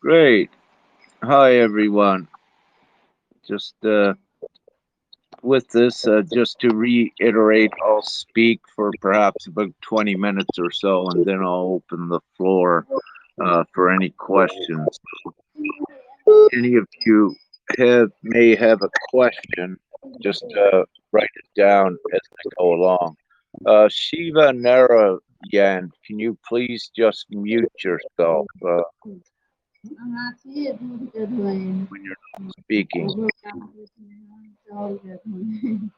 Great. Hi, everyone. Just with this, just to reiterate, I'll speak for perhaps about 20 minutes or so, and then I'll open the floor for any questions. Any of you may have a question, just write it down as I go along. Shiva Narayan, can you please just mute yourself when you're not speaking? Or I'll just mute.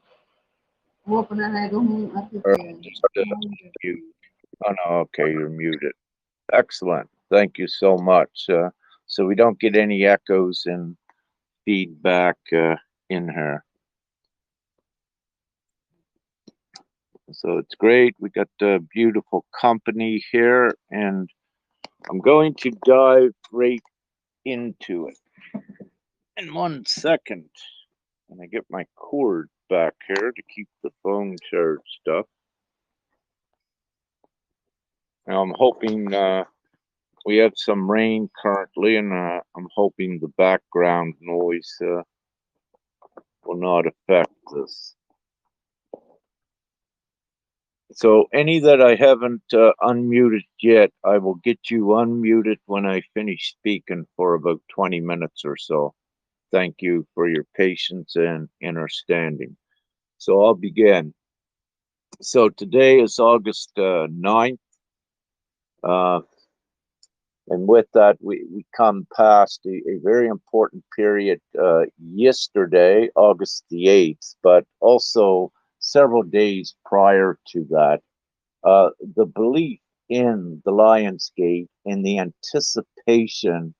Oh no, okay, you're muted. Excellent. Thank you so much. So we don't get any echoes and feedback in here. So it's great. We got beautiful company here, and I'm going to dive right into it. In 1 second, and I get my cord back here to keep the phone charged up. Now I'm hoping we have some rain currently, and I'm hoping the background noise will not affect this. So any that I haven't unmuted yet, I will get you unmuted when I finish speaking for about 20 minutes or so. Thank you for your patience and understanding. So I'll begin. So today is August 9th. And with that, we come past a very important period yesterday, August the 8th, but also several days prior to that. The belief in the Lion's Gate and the anticipation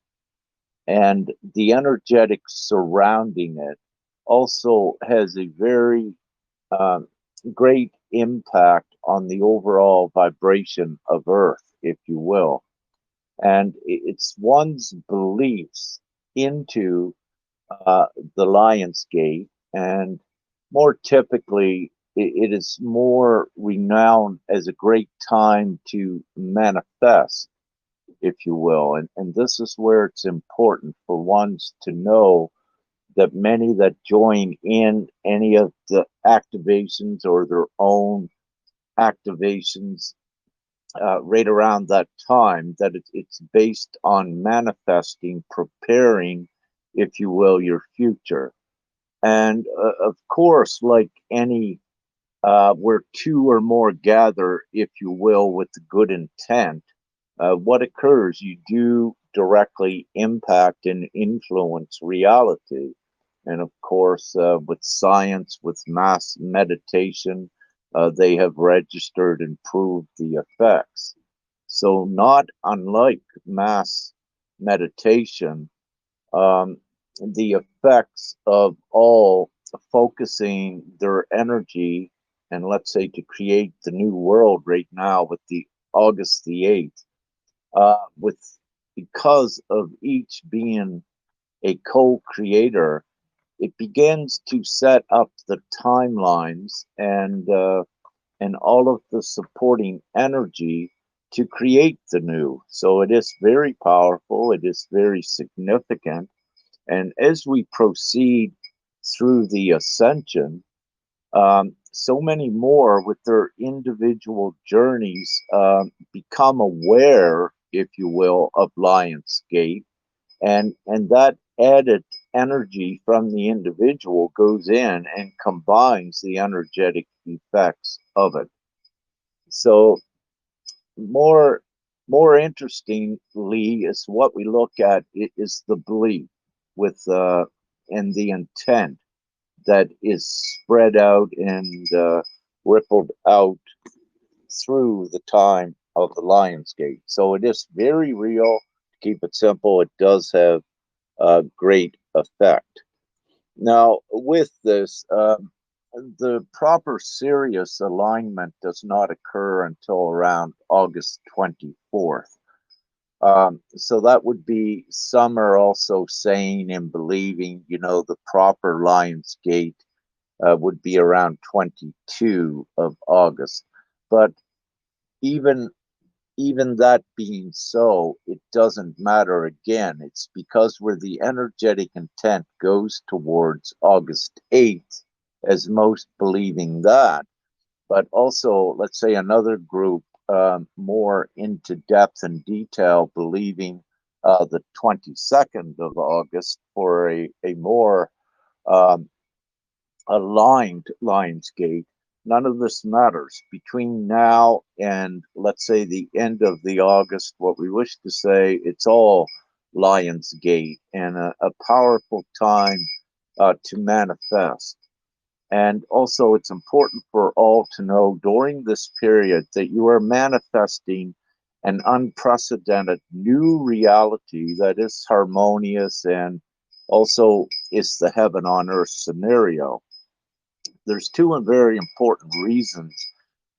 and the energetics surrounding it also has a very um, great impact on the overall vibration of Earth, if you will. And it's one's beliefs into uh, the Lion's Gate, and more typically, it is more renowned as a great time to manifest, if you will. And this is where it's important for ones to know that many that join in any of the activations or their own activations right around that time, that it's based on manifesting, preparing, if you will, your future. And of course, like any, where two or more gather, if you will, with good intent, what occurs? You do directly impact and influence reality. And of course, with science, with mass meditation, they have registered and proved the effects. So, not unlike mass meditation, um, the effects of all focusing their energy and let's say to create the new world right now with the August the 8th, with because of each being a co-creator, it begins to set up the timelines and all of the supporting energy to create the new. So it is very powerful. It is very significant. And as we proceed through the ascension, so many more with their individual journeys become aware, if you will, of Lionsgate, and that added energy from the individual goes in and combines the energetic effects of it. So more more interestingly is what we look at is the belief with and the intent that is spread out and rippled out through the time of the Lionsgate. So it is very real. To keep it simple, it does have a great effect. Now, with this, the proper Sirius alignment does not occur until around August 24th. So that would be, some are also saying and believing, the proper Lions Gate would be around 22 of August. But even even that being so, it doesn't matter again. It's because where the energetic intent goes towards August 8th, as most believing that, but also, let's say another group more into depth and detail, believing the 22nd of August for a more um, aligned Lionsgate. None of this matters. Between now and, let's say, the end of the August, what we wish to say, it's all Lionsgate and a powerful time to manifest. And also, it's important for all to know during this period that you are manifesting an unprecedented new reality that is harmonious and also is the heaven on earth scenario. There's two very important reasons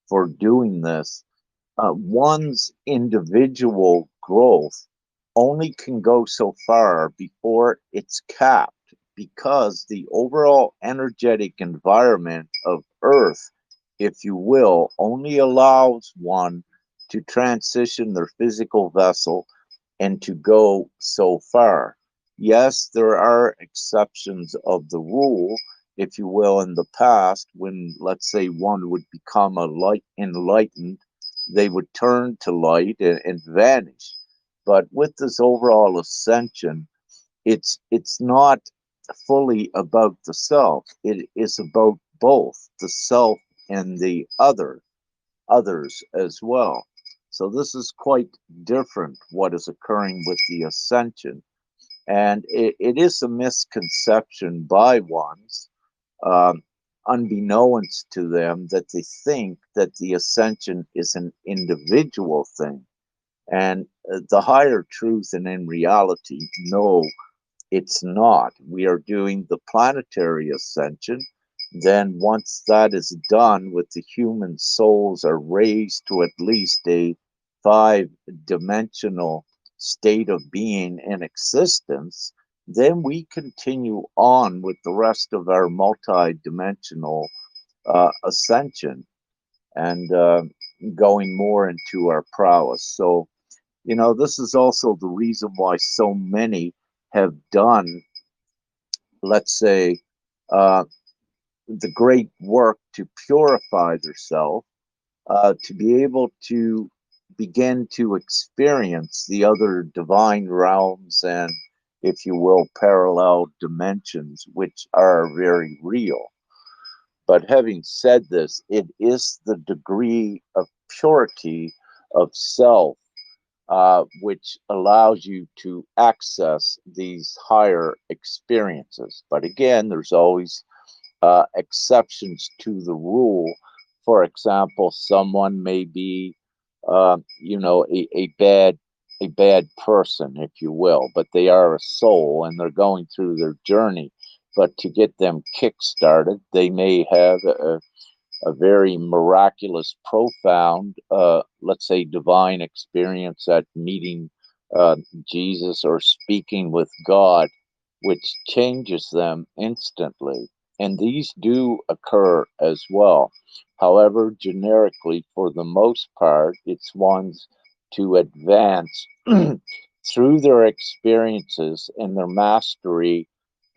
for doing this. One's individual growth only can go so far before it's capped because the overall energetic environment of Earth, if you will, only allows one to transition their physical vessel and to go so far. Yes, there are exceptions of the rule, if you will, in the past, when, let's say, one would become a light enlightened, they would turn to light and vanish. But with this overall ascension, it's not fully about the self. It is about both the self and the others as well. So this is quite different what is occurring with the ascension. And it is a misconception by ones, um, unbeknownst to them, that they think that the ascension is an individual thing. And the higher truth, and in reality, no, it's not. We are doing the planetary ascension. Then, once that is done, with the human souls are raised to at least a five-dimensional state of being and existence, then we continue on with the rest of our multi-dimensional ascension and going more into our prowess. So, this is also the reason why so many have done, let's say, uh, the great work to purify themselves, to be able to begin to experience the other divine realms and, if you will, parallel dimensions, which are very real. But having said this, it is the degree of purity of self which allows you to access these higher experiences. But again, there's always exceptions to the rule. For example, someone may be, a bad person, if you will, but they are a soul and they're going through their journey. But to get them kick-started, they may have a very miraculous, profound, let's say, divine experience at meeting uh, Jesus or speaking with God, which changes them instantly. And these do occur as well. However, generically, for the most part, it's ones to advance through their experiences and their mastery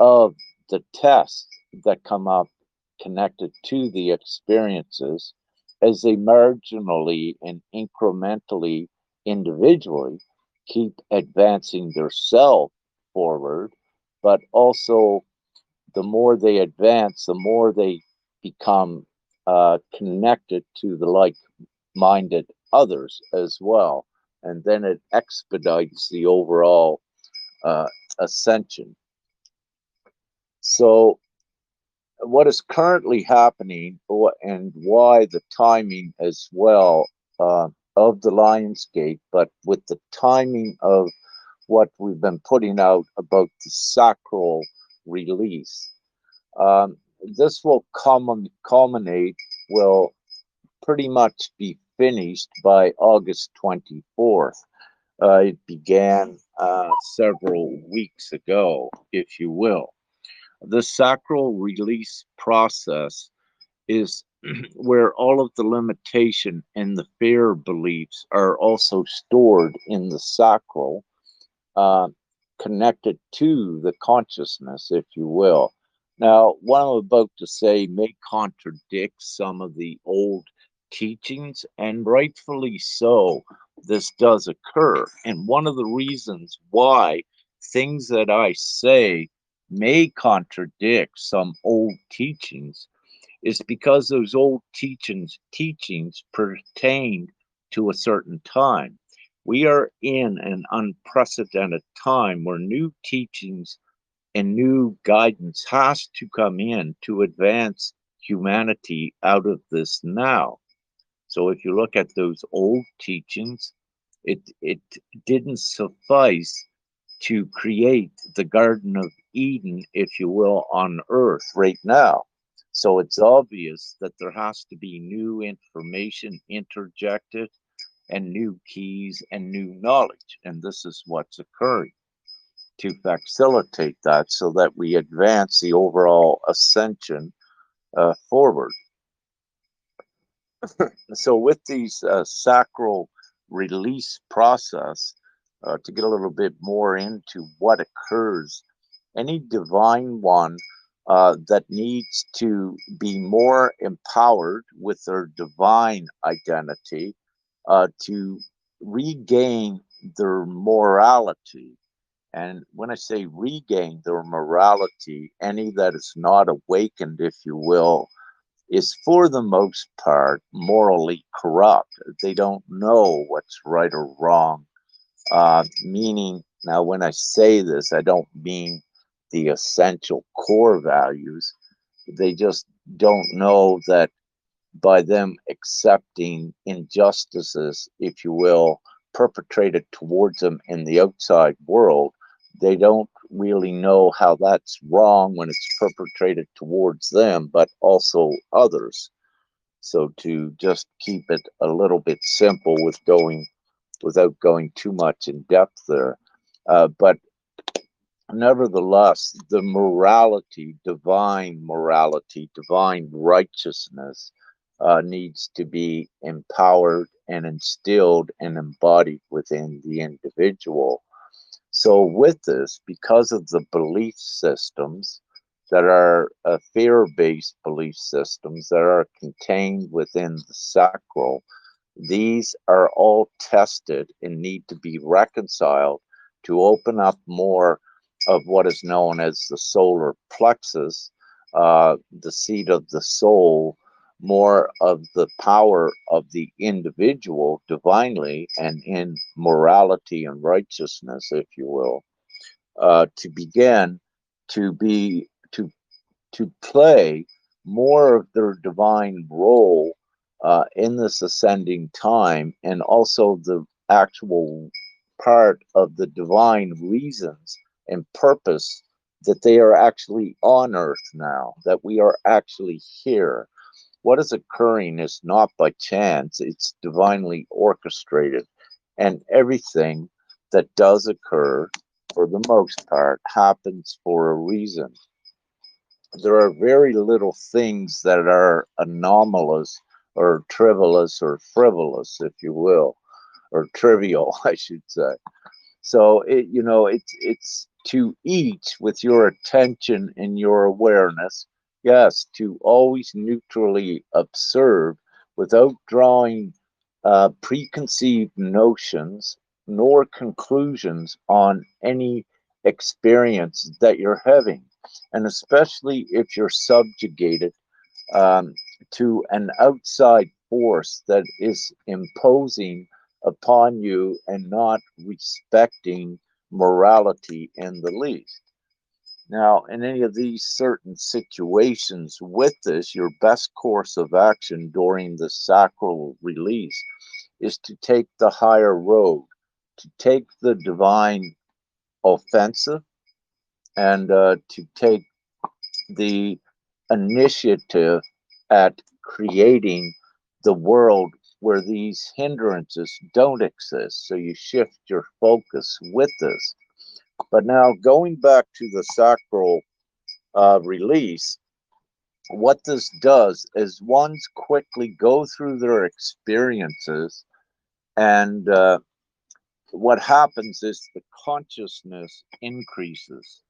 of the tests that come up connected to the experiences as they marginally and incrementally, individually, keep advancing their self forward, but also the more they advance, the more they become connected to the like minded others as well. And then it expedites the overall uh, ascension. So, what is currently happening and why the timing as well of the Lionsgate, but with the timing of what we've been putting out about the sacral release. This will culminate, will pretty much be finished by August 24th. It began several weeks ago, if you will. The sacral release process is where all of the limitation and the fear beliefs are also stored in the sacral, uh, connected to the consciousness, if you will. Now, what I'm about to say may contradict some of the old teachings, and rightfully so. This does occur. And one of the reasons why things that I say may contradict some old teachings is because those old teachings pertained to a certain time. We are in an unprecedented time where new teachings and new guidance has to come in to advance humanity out of this now. So if you look at those old teachings, it didn't suffice to create the Garden of Eden, if you will, on earth right now. So it's obvious that there has to be new information interjected and new keys and new knowledge. And this is what's occurring to facilitate that so that we advance the overall ascension forward. So with these sacral release process, to get a little bit more into what occurs, any divine one that needs to be more empowered with their divine identity to regain their morality. And when I say regain their morality, any that is not awakened, if you will, is for the most part morally corrupt. They don't know what's right or wrong. Meaning, now when I say this, I don't mean the essential core values. They just don't know that by them accepting injustices, if you will, perpetrated towards them in the outside world, they don't really know how that's wrong when it's perpetrated towards them, but also others. So to just keep it a little bit simple without going too much in depth there. But nevertheless, the divine righteousness needs to be empowered and instilled and embodied within the individual. So, with this, because of the belief systems that are fear based belief systems that are contained within the sacral, these are all tested and need to be reconciled to open up more of what is known as the solar plexus, the seat of the soul, more of the power of the individual divinely and in morality and righteousness, if you will, to begin to be to play more of their divine role in this ascending time, and also the actual part of the divine reasons and purpose that they are actually on earth now, that we are actually here. What is occurring is not by chance, it's divinely orchestrated. And everything that does occur, for the most part, happens for a reason. There are very little things that are anomalous or trivialous or frivolous, if you will, or trivial, I should say. So it's to each with your attention and your awareness. Yes, to always neutrally observe without drawing preconceived notions nor conclusions on any experience that you're having, and especially if you're subjugated um, to an outside force that is imposing upon you and not respecting morality in the least. Now, in any of these certain situations with this, your best course of action during the sacral release is to take the higher road, to take the divine offensive, and to take the initiative at creating the world where these hindrances don't exist. So you shift your focus with this. But now going back to the sacral release, What this does is ones quickly go through their experiences, and what happens is the consciousness increases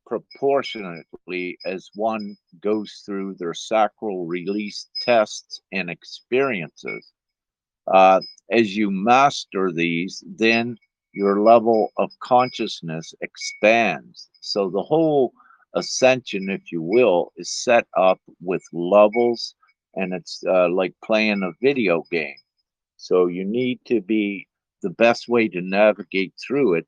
proportionately as one goes through their sacral release tests and experiences. Uh, as you master these, then your level of consciousness expands. So the whole ascension, if you will, is set up with levels, and it's like playing a video game. So you need to be the best way to navigate through it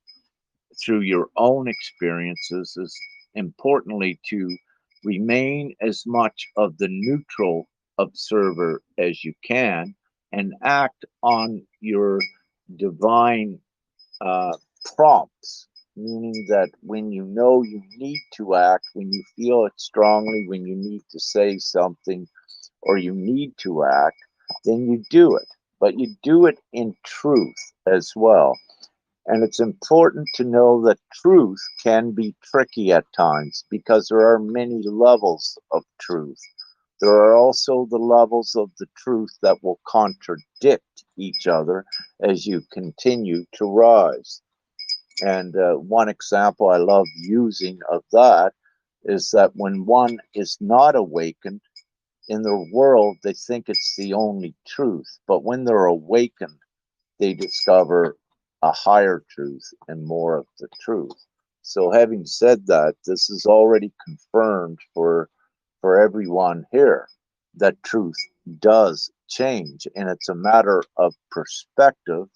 through your own experiences is importantly to remain as much of the neutral observer as you can and act on your divine uh, prompts, meaning that when you know you need to act, when you feel it strongly, when you need to say something or you need to act, then you do it. But you do it in truth as well. And it's important to know that truth can be tricky at times because there are many levels of truth. There are also the levels of the truth that will contradict each other as you continue to rise. And one example I love using of that is that when one is not awakened in their world, they think it's the only truth. But when they're awakened, they discover a higher truth and more of the truth. So, having said that, this is already confirmed for everyone here that truth does change, and it's a matter of perspective,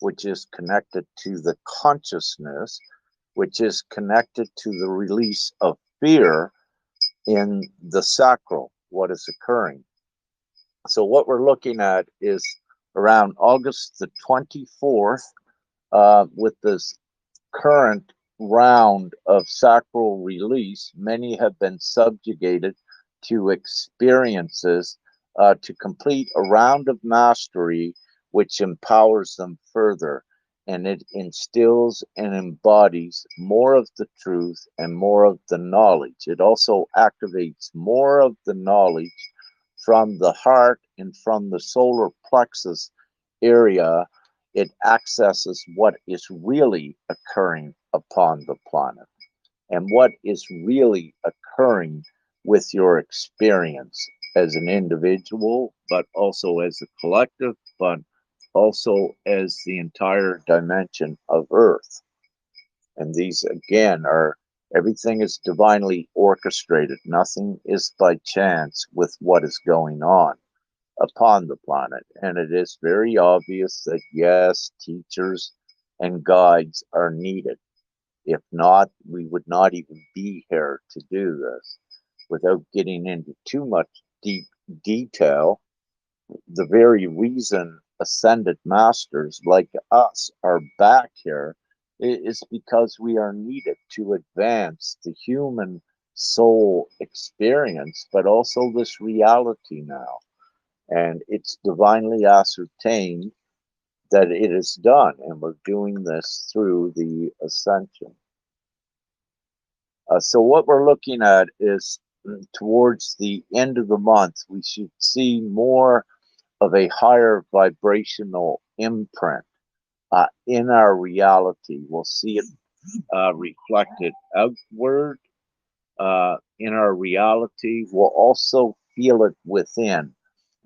which is connected to the consciousness, which is connected to the release of fear in the sacral, what is occurring. So, what we're looking at is around August the 24th, with this current round of sacral release, many have been subjugated to experiences to complete a round of mastery, which empowers them further. And it instills and embodies more of the truth and more of the knowledge. It also activates more of the knowledge from the heart and from the solar plexus area. It accesses what is really occurring upon the planet and what is really occurring with your experience as an individual, but also as a collective, but also as the entire dimension of Earth. And these, again, are everything is divinely orchestrated. Nothing is by chance with what is going on upon the planet. And it is very obvious that, yes, teachers and guides are needed. If not, we would not even be here to do this. Without getting into too much deep detail, the very reason ascended masters like us are back here is because we are needed to advance the human soul experience, but also this reality now. And it's divinely ascertained that it is done, and we're doing this through the ascension. So, what we're looking at is towards the end of the month, we should see more of a higher vibrational imprint in our reality. We'll see it reflected outward in our reality. We'll also feel it within.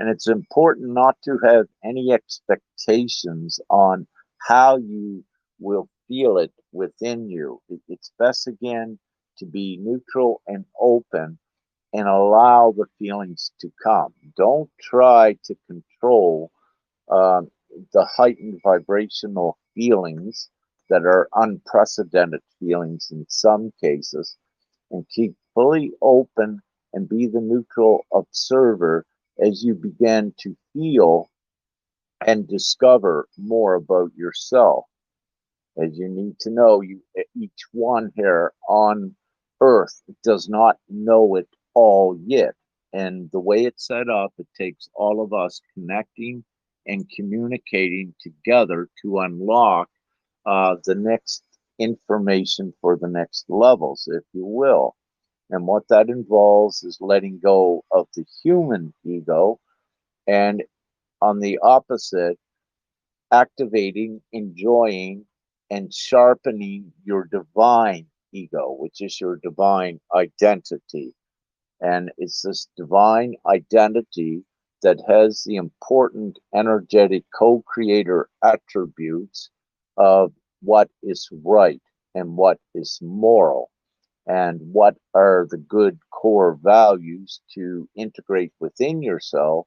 And it's important not to have any expectations on how you will feel it within you. It's best, again, to be neutral and open and allow the feelings to come. Don't try to control um, the heightened vibrational feelings that are unprecedented feelings in some cases, and keep fully open and be the neutral observer as you begin to feel and discover more about yourself. As you need to know, each one here on Earth does not know it all yet. And the way it's set up, it takes all of us connecting and communicating together to unlock the next information for the next levels, if you will. And what that involves is letting go of the human ego, and on the opposite, activating, enjoying, and sharpening your divine ego, which is your divine identity. And it's this divine identity that has the important energetic co creator attributes of what is right and what is moral and what are the good core values to integrate within yourself,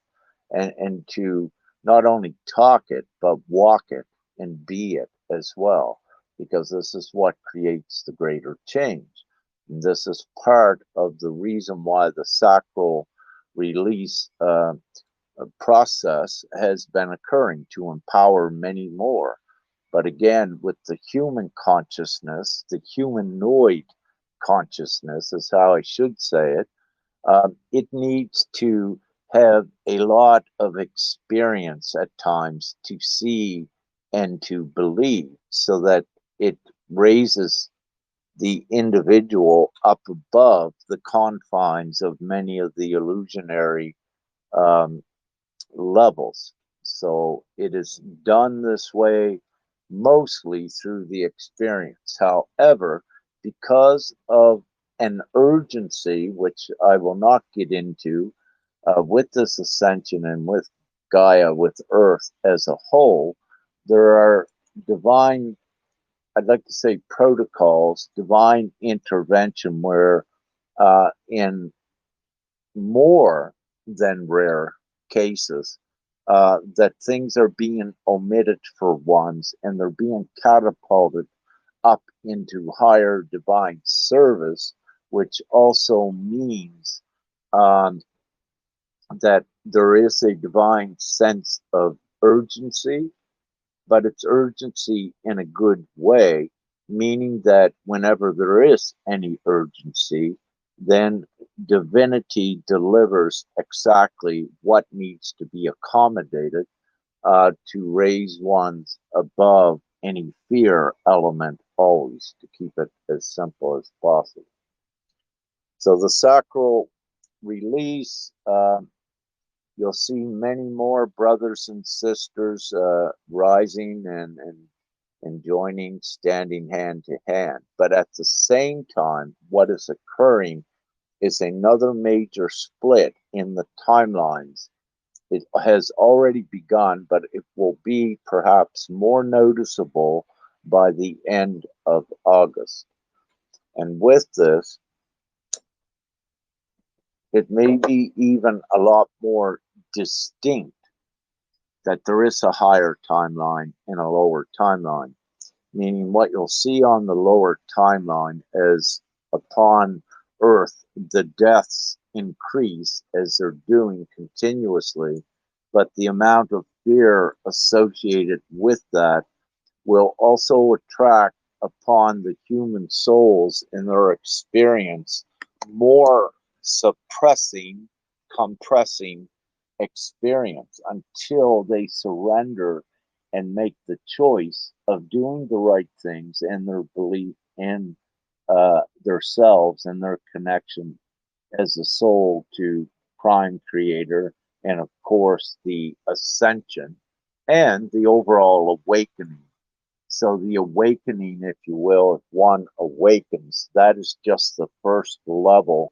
and to not only talk it, but walk it and be it as well, because this is what creates the greater change. And this is part of the reason why the sacral release process has been occurring to empower many more. But again, with the human consciousness, the humanoid consciousness is how I should say it, it needs to have a lot of experience at times to see and to believe, so that it raises the individual up above the confines of many of the illusionary um, levels. So it is done this way mostly through the experience. However, because of an urgency, which I will not get into, with this ascension and with Gaia, with Earth as a whole, there are divine, I'd like to say protocols, divine intervention where in more than rare cases, that things are being omitted for ones and they're being catapulted up into higher divine service, which also means um, that there is a divine sense of urgency, but it's urgency in a good way, meaning that whenever there is any urgency, then divinity delivers exactly what needs to be accommodated to raise one's above any fear element, always to keep it as simple as possible. So the sacral release, you'll see many more brothers and sisters rising and joining, standing hand to hand. But at the same time, what is occurring is another major split in the timelines. It has already begun, but it will be perhaps more noticeable by the end of August. And with this, it may be even a lot more distinct that there is a higher timeline and a lower timeline, meaning what you'll see on the lower timeline is upon Earth, the deaths increase as they're doing continuously, but the amount of fear associated with that will also attract upon the human souls in their experience more suppressing, compressing experience until they surrender and make the choice of doing the right things and their belief in themselves and their connection as a soul to Prime Creator, and of course the ascension and the overall awakening. So the awakening, if you will, if one awakens, that is just the first level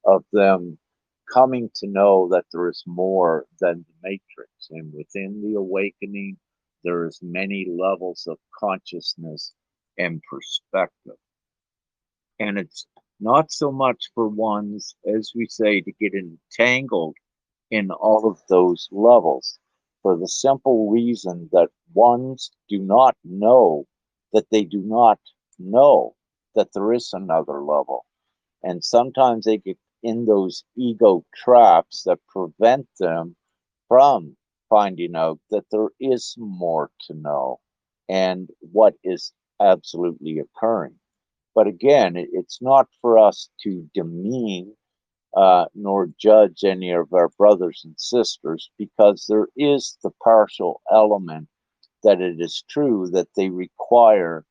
of them coming to know that there is more than the matrix. And within the awakening, there is many levels of consciousness and perspective. And it's not so much for ones, as we say, to get entangled in all of those levels, for the simple reason that ones do not know that they do not know that there is another level. And sometimes they get in those ego traps that prevent them from finding out that there is more to know and what is absolutely occurring. But again, it's not for us to demean nor judge any of our brothers and sisters, because there is the partial element that it is true that they require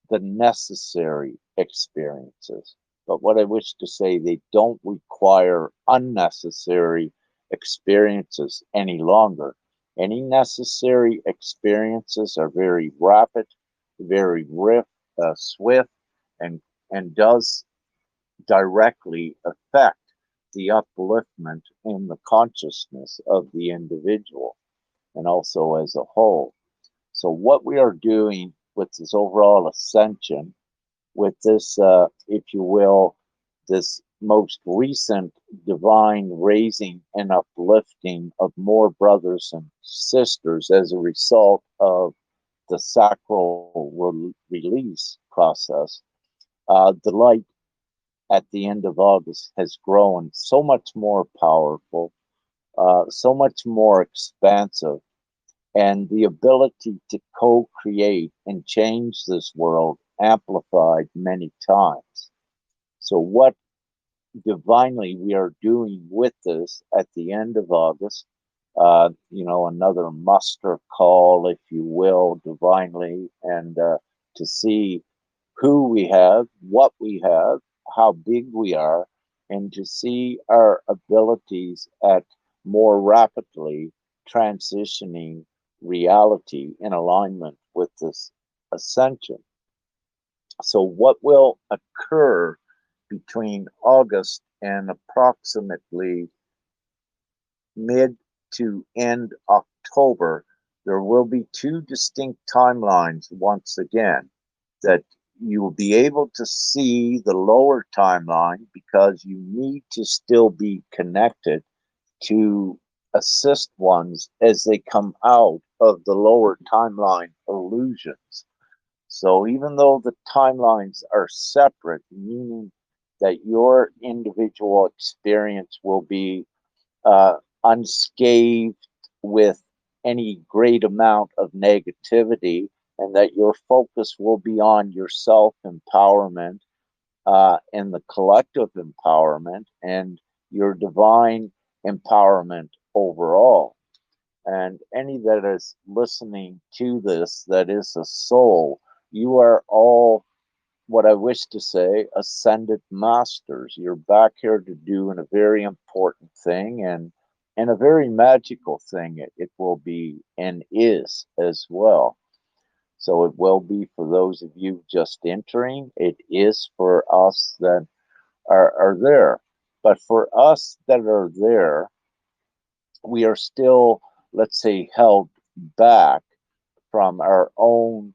the necessary experiences. But what I wish to say, they don't require unnecessary experiences any longer. Any necessary experiences are very rapid, very swift, and does directly affect the upliftment in the consciousness of the individual and also as a whole. So, what we are doing with this overall ascension, with this, if you will, this most recent divine raising and uplifting of more brothers and sisters as a result of the sacral release process, the light at the end of August has grown so much more powerful, so much more expansive, and the ability to co create and change this world amplified many times. So, what divinely we are doing with this at the end of August, another muster call, if you will, divinely, and to see who we have, what we have, how big we are, and to see our abilities at more rapidly transitioning reality in alignment with this ascension. So, what will occur between August and approximately mid to end October? There will be two distinct timelines once again that you will be able to see the lower timeline because you need to still be connected to assist ones as they come out of the lower timeline illusions. So even though the timelines are separate, meaning that your individual experience will be unscathed with any great amount of negativity, and that your focus will be on your self empowerment and the collective empowerment and your divine empowerment overall. And any that is listening to this that is a soul, you are all, what I wish to say, ascended masters. You're back here to do a very important thing, and a very magical thing it will be and is as well. So it will be for those of you just entering. It is for us that are there. But for us that are there, we are still, let's say, held back from our own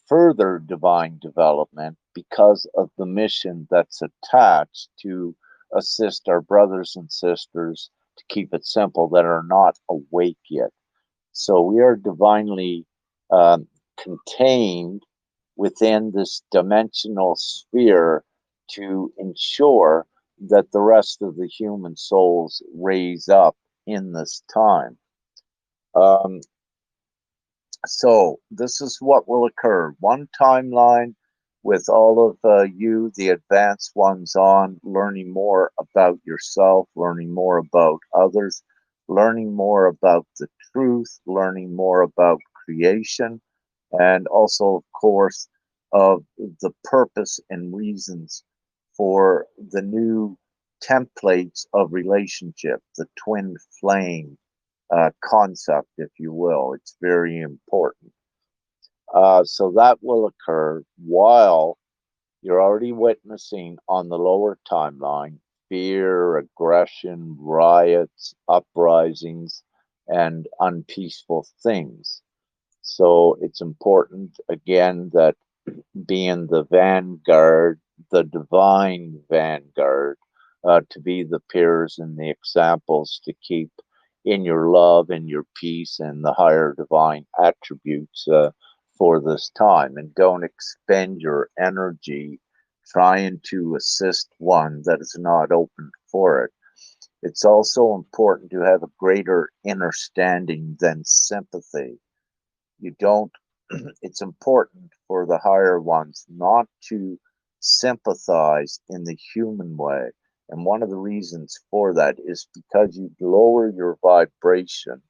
further divine development because of the mission that's attached to assist our brothers and sisters, to keep it simple, that are not awake yet. So we are divinely um, contained within this dimensional sphere to ensure that the rest of the human souls raise up in this time. Um, so this is what will occur. One timeline with all of you, the advanced ones, on learning more about yourself, learning more about others, learning more about the truth, learning more about creation, and also, of course, of the purpose and reasons for the new templates of relationship, the twin flame concept, if you will. It's very important. So that will occur while you're already witnessing on the lower timeline fear, aggression, riots, uprisings, and unpeaceful things. So it's important, again, that being the vanguard, the divine vanguard, to be the peers and the examples to keep in your love and your peace and the higher divine attributes for this time. And don't expend your energy trying to assist one that is not open for it. It's also important to have a greater understanding than sympathy. You don't, it's important for the higher ones not to sympathize in the human way. And one of the reasons for that is because you lower your vibration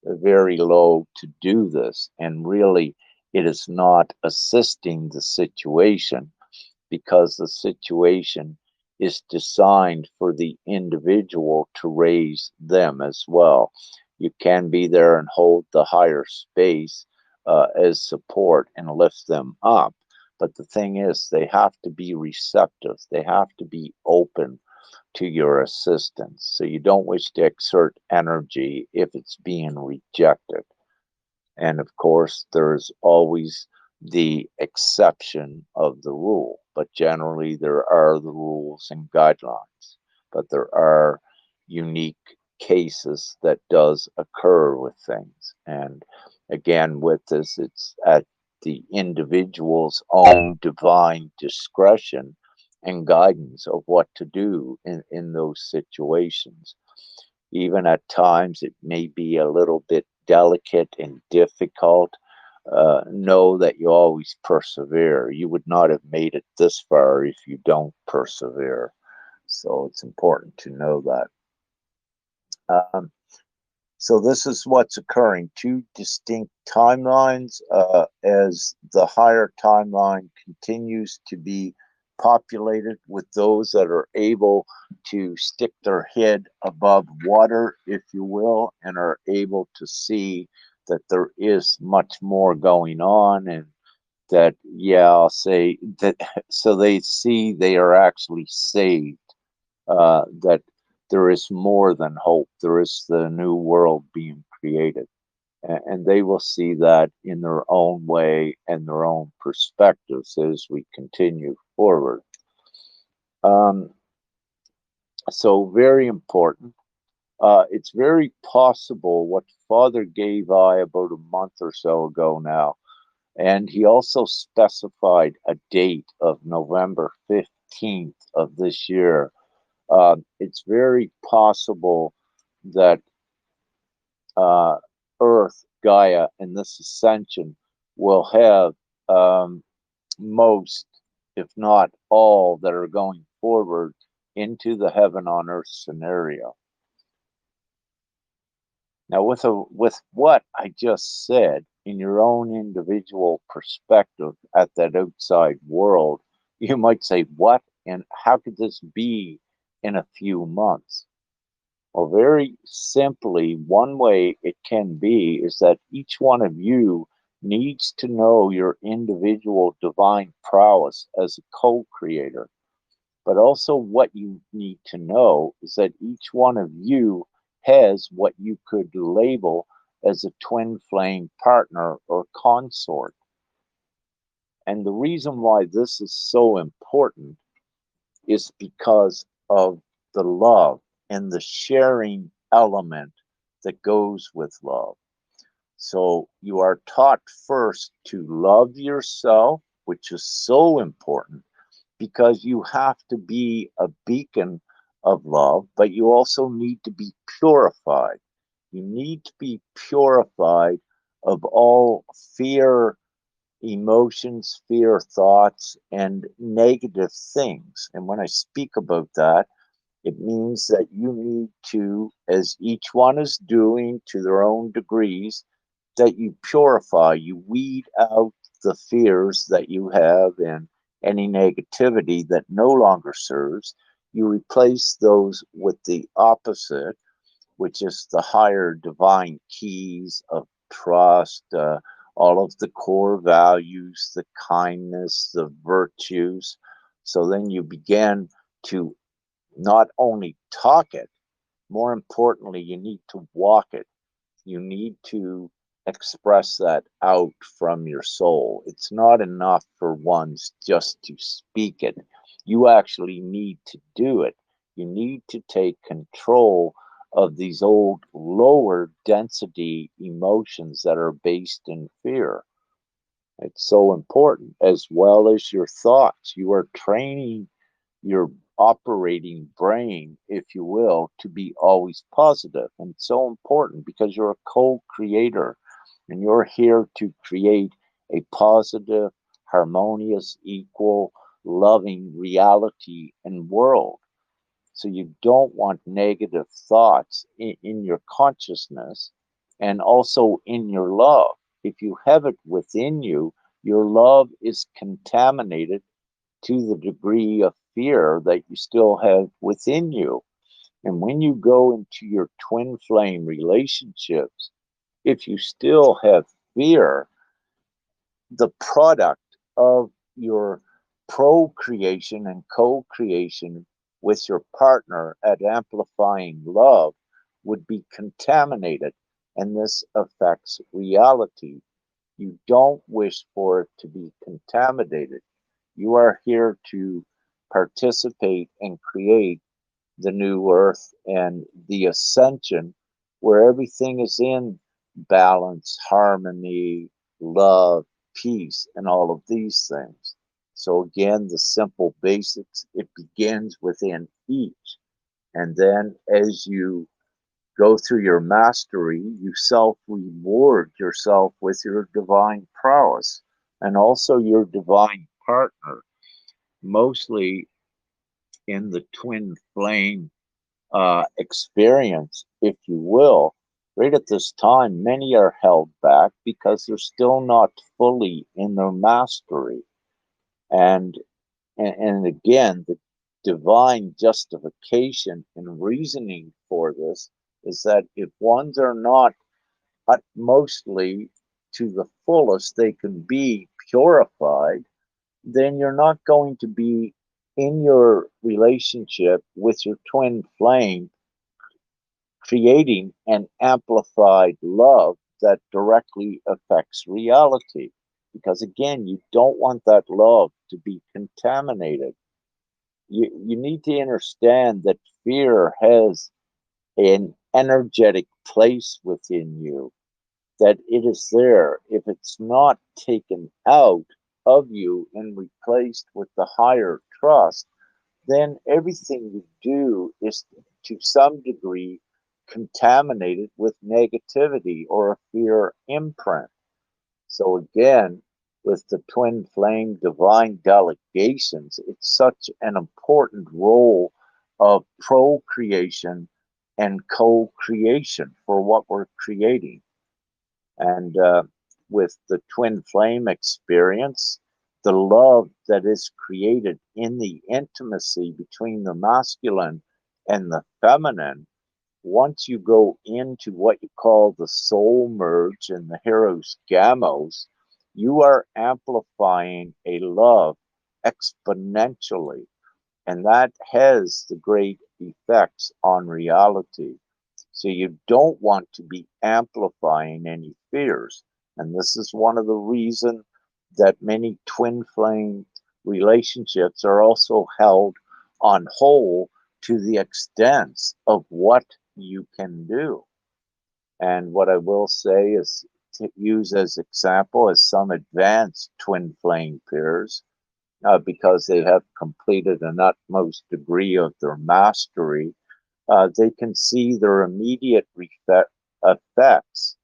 very low to do this. And really, it is not assisting the situation because the situation is designed for the individual to raise them as well. You can be there and hold the higher space as support and lift them up. But the thing is, they have to be receptive, they have to be open to your assistance. So you don't wish to exert energy if it's being rejected. And of course, there's always the exception of the rule, but generally there are the rules and guidelines. But there are unique cases that does occur with things. And again, with this, it's at the individual's own divine discretion and guidance of what to do in those situations. Even at times, it may be a little bit delicate and difficult. Know that you always persevere. You would not have made it this far if you don't persevere. So it's important to know that. Um, so this is what's occurring, two distinct timelines as the higher timeline continues to be populated with those that are able to stick their head above water, if you will, and are able to see that there is much more going on, and that, yeah, I'll say that, so they see they are actually saved, that there is more than hope. There is the new world being created. And they will see that in their own way and their own perspectives as we continue forward. Um, so, very important. It's very possible what Father gave I about a month or so ago now. And he also specified a date of November 15th of this year. It's very possible that uh, Earth, Gaia, and this ascension will have um, most, if not all, that are going forward into the heaven on earth scenario. Now, with what I just said, in your own individual perspective at that outside world, you might say, "What? And how could this be in a few months?" Well, very simply, one way it can be is that each one of you needs to know your individual divine prowess as a co creator. But also, what you need to know is that each one of you has what you could label as a twin flame partner or consort. And the reason why this is so important is because of the love and the sharing element that goes with love. So you are taught first to love yourself, which is so important because you have to be a beacon of love, but you also need to be purified. You need to be purified of all fear, emotions, fear, thoughts, and negative things. And when I speak about that, it means that you need to, as each one is doing to their own degrees, that you purify, you weed out the fears that you have and any negativity that no longer serves. You replace those with the opposite, which is the higher divine keys of trust, all of the core values, the kindness, the virtues. So then you begin to not only talk it, more importantly, you need to walk it. You need to express that out from your soul. It's not enough for ones just to speak it. You actually need to do it. You need to take control of these old lower density emotions that are based in fear. It's so important, as well as your thoughts. You are training your operating brain, if you will, to be always positive. And it's so important because you're a co creator and you're here to create a positive, harmonious, equal, loving reality and world. So you don't want negative thoughts in your consciousness and also in your love. If you have it within you, your love is contaminated to the degree of fear that you still have within you. And when you go into your twin flame relationships, if you still have fear, the product of your procreation and co-creation with your partner at amplifying love would be contaminated, and this affects reality. You don't wish for it to be contaminated. You are here to participate and create the new earth and the ascension, where everything is in balance, harmony, love, peace, and all of these things. So, again, the simple basics, it begins within each. And then as you go through your mastery, you self reward yourself with your divine prowess and also your divine partner, mostly in the twin flame experience, if you will. Right at this time, many are held back because they're still not fully in their mastery. And and again, the divine justification and reasoning for this is that if ones are not utmostly to the fullest they can be purified, then you're not going to be in your relationship with your twin flame creating an amplified love that directly affects reality. Because again, you don't want that love to be contaminated. You need to understand that fear has an energetic place within you, that it is there. If it's not taken out of you and replaced with the higher trust, then everything you do is to some degree contaminated with negativity or a fear imprint. So again, with the twin flame divine delegations, it's such an important role of procreation and co-creation for what we're creating. And with the twin flame experience, the love that is created in the intimacy between the masculine and the feminine, once you go into what you call the soul merge and the heros gamos, you are amplifying a love exponentially. And that has the great effects on reality. So you don't want to be amplifying any fears. And this is one of the reasons that many twin flame relationships are also held on hold to the extent of what you can do. And what I will say is to use as example as some advanced twin flame pairs, because they have completed an utmost degree of their mastery, they can see their immediate effects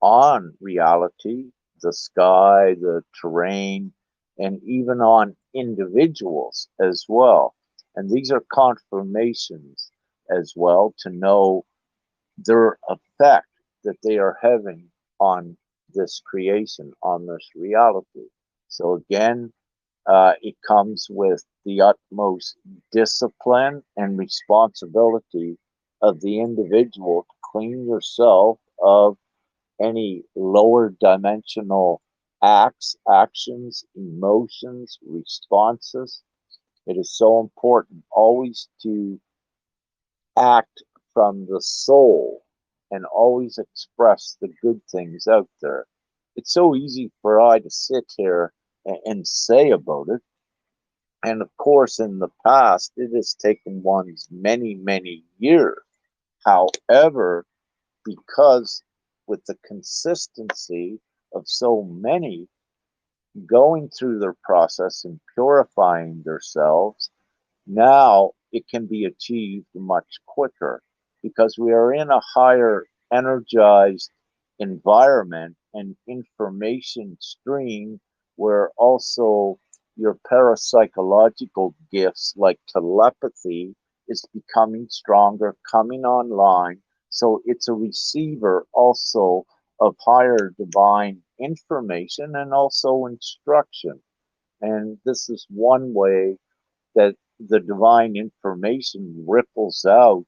on reality, the sky, the terrain, and even on individuals as well. And these are confirmations as well to know their effect that they are having on this creation, on this reality. So again, it comes with the utmost discipline and responsibility of the individual to clean yourself of any lower dimensional acts, actions, emotions, responses. It is so important always to act from the soul and always express the good things out there. It's so easy for I to sit here and say about it. And of course, in the past, it has taken one's many, many years. However, because with the consistency of so many going through their process and purifying themselves, now it can be achieved much quicker because we are in a higher energized environment and information stream where also your parapsychological gifts like telepathy is becoming stronger, coming online. So it's a receiver also of higher divine information and also instruction. And this is one way that the divine information ripples out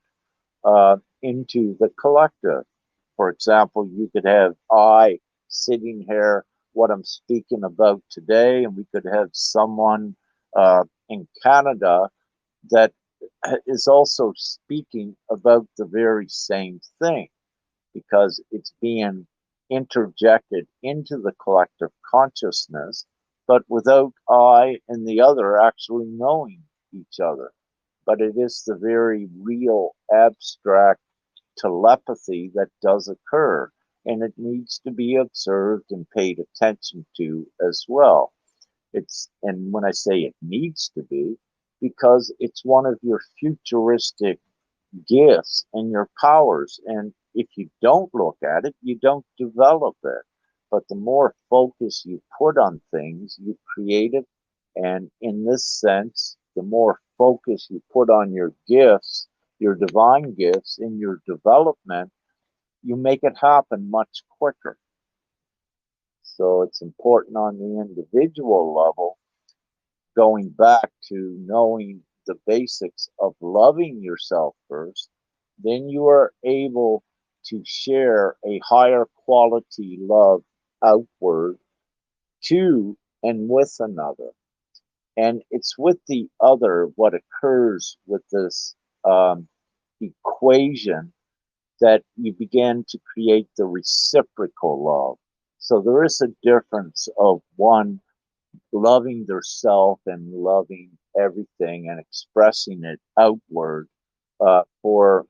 into the collective. For example, you could have I sitting here, what I'm speaking about today, and we could have someone in Canada that is also speaking about the very same thing because it's being interjected into the collective consciousness, but without I and the other actually knowing each other. But it is the very real abstract telepathy that does occur, and it needs to be observed and paid attention to as well. And when I say it needs to be, because it's one of your futuristic gifts and your powers. And if you don't look at it, you don't develop it. But the more focus you put on things, you create it. And in this sense, the more focus you put on your gifts, your divine gifts in your development, you make it happen much quicker. So it's important on the individual level, going back to knowing the basics of loving yourself first, then you are able to share a higher quality love outward to and with another. And it's with the other what occurs with this equation that you begin to create the reciprocal love. So there is a difference of one loving their self and loving everything and expressing it outward. For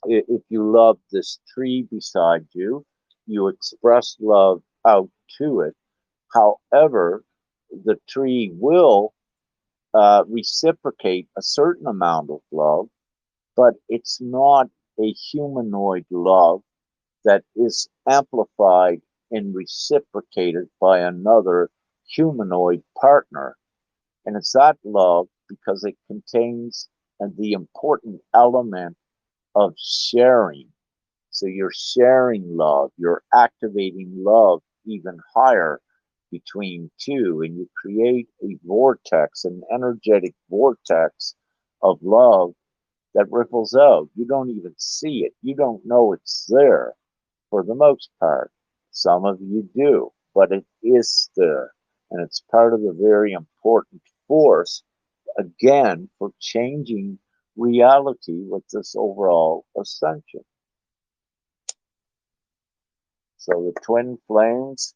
if you love this tree beside you, you express love out to it. However, the tree will reciprocate a certain amount of love, but it's not a humanoid love that is amplified and reciprocated by another humanoid partner. And it's that love because it contains the important element of sharing. So you're sharing love, you're activating love even higher between two, and you create a vortex, an energetic vortex of love that ripples out. You don't even see it, you don't know it's there for the most part. Some of you do, but it is there. And it's part of the very important force, again, for changing reality with this overall ascension. So the twin flames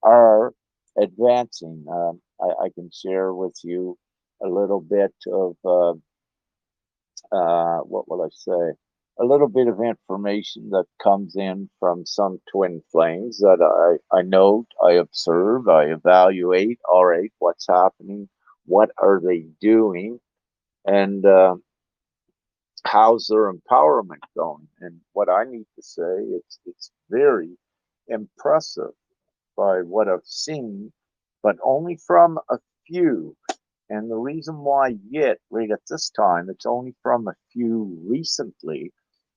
are advancing. I can share with you a little bit of what will I say? A little bit of information that comes in from some twin flames that I note, I observe, I evaluate. All right, what's happening? What are they doing? And how's their empowerment going? And what I need to say, it's very impressive by what I've seen, but only from a few. And the reason why yet, right at this time, it's only from a few recently,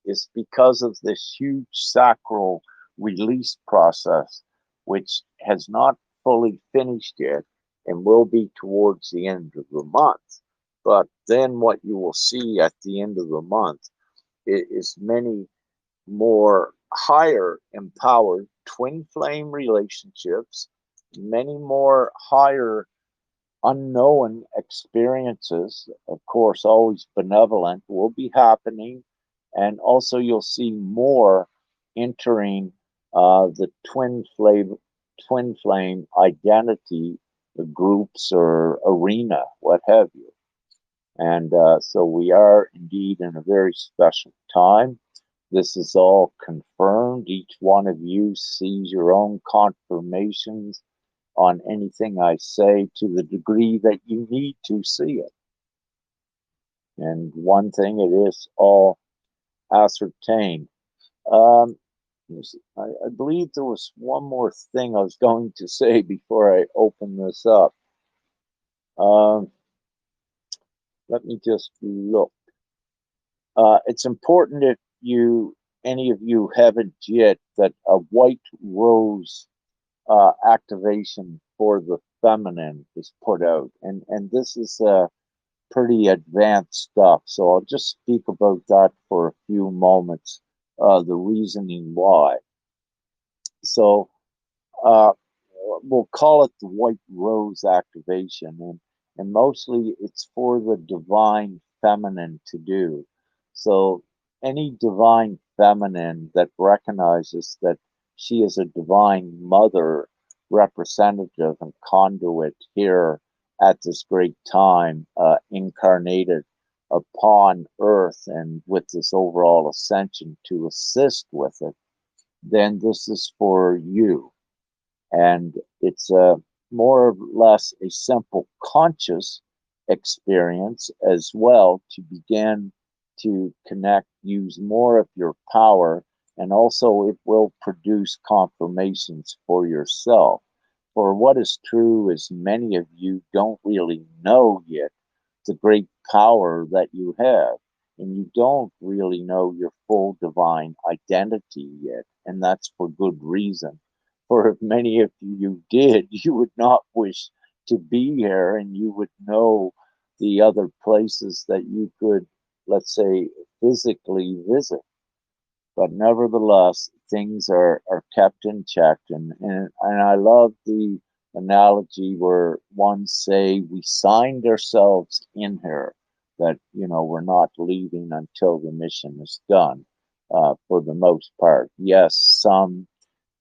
is because of this huge sacral release process, which has not fully finished yet and will be towards the end of the month. But then what you will see at the end of the month is many more higher empowered twin flame relationships, many more higher unknown experiences, of course, always benevolent, will be happening. And also, you'll see more entering the twin flame identity groups or arena, what have you. And so we are indeed in a very special time. This is all confirmed. Each one of you sees your own confirmations on anything I say to the degree that you need to see it. And one thing, it is all ascertained. Um, I believe there was one more thing I was going to say before I open this up. Um, Let me just look. It's important if any of you haven't yet, that a white rose activation for the feminine is put out, and this is pretty advanced stuff. So I'll just speak about that for a few moments. The reasoning why. So uh, we'll call it the white rose activation, and mostly it's for the divine feminine to do. So any divine feminine that recognizes that she is a divine mother representative and conduit here at this great time, incarnated upon earth and with this overall ascension to assist with it, then this is for you. And it's a more or less a simple conscious experience as well to begin to connect, use more of your power, and also it will produce confirmations for yourself. For what is true is many of you don't really know yet the great power that you have, and you don't really know your full divine identity yet, and that's for good reason. For if many of you did, you would not wish to be here, and you would know the other places that you could, let's say, physically visit. But nevertheless, things are kept in check. And I love the analogy where one say we signed ourselves in here, that, we're not leaving until the mission is done, for the most part. Yes, some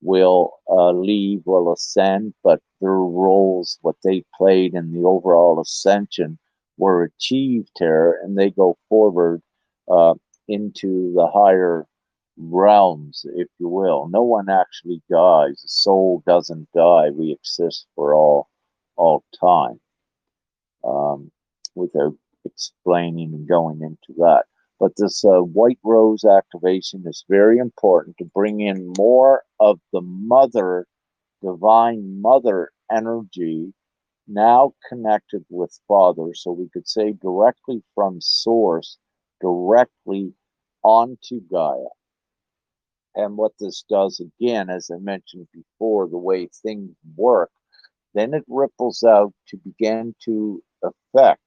will leave, will ascend, but their roles, what they played in the overall ascension, were achieved here, and they go forward uh, into the higher realms, if you will. No one actually dies. The soul doesn't die. We exist for all time, um, without explaining and going into that. But this white rose activation is very important to bring in more of the mother, divine mother energy, now connected with Father. So we could say directly from Source, directly onto Gaia. And what this does, again, as I mentioned before, the way things work, then it ripples out to begin to affect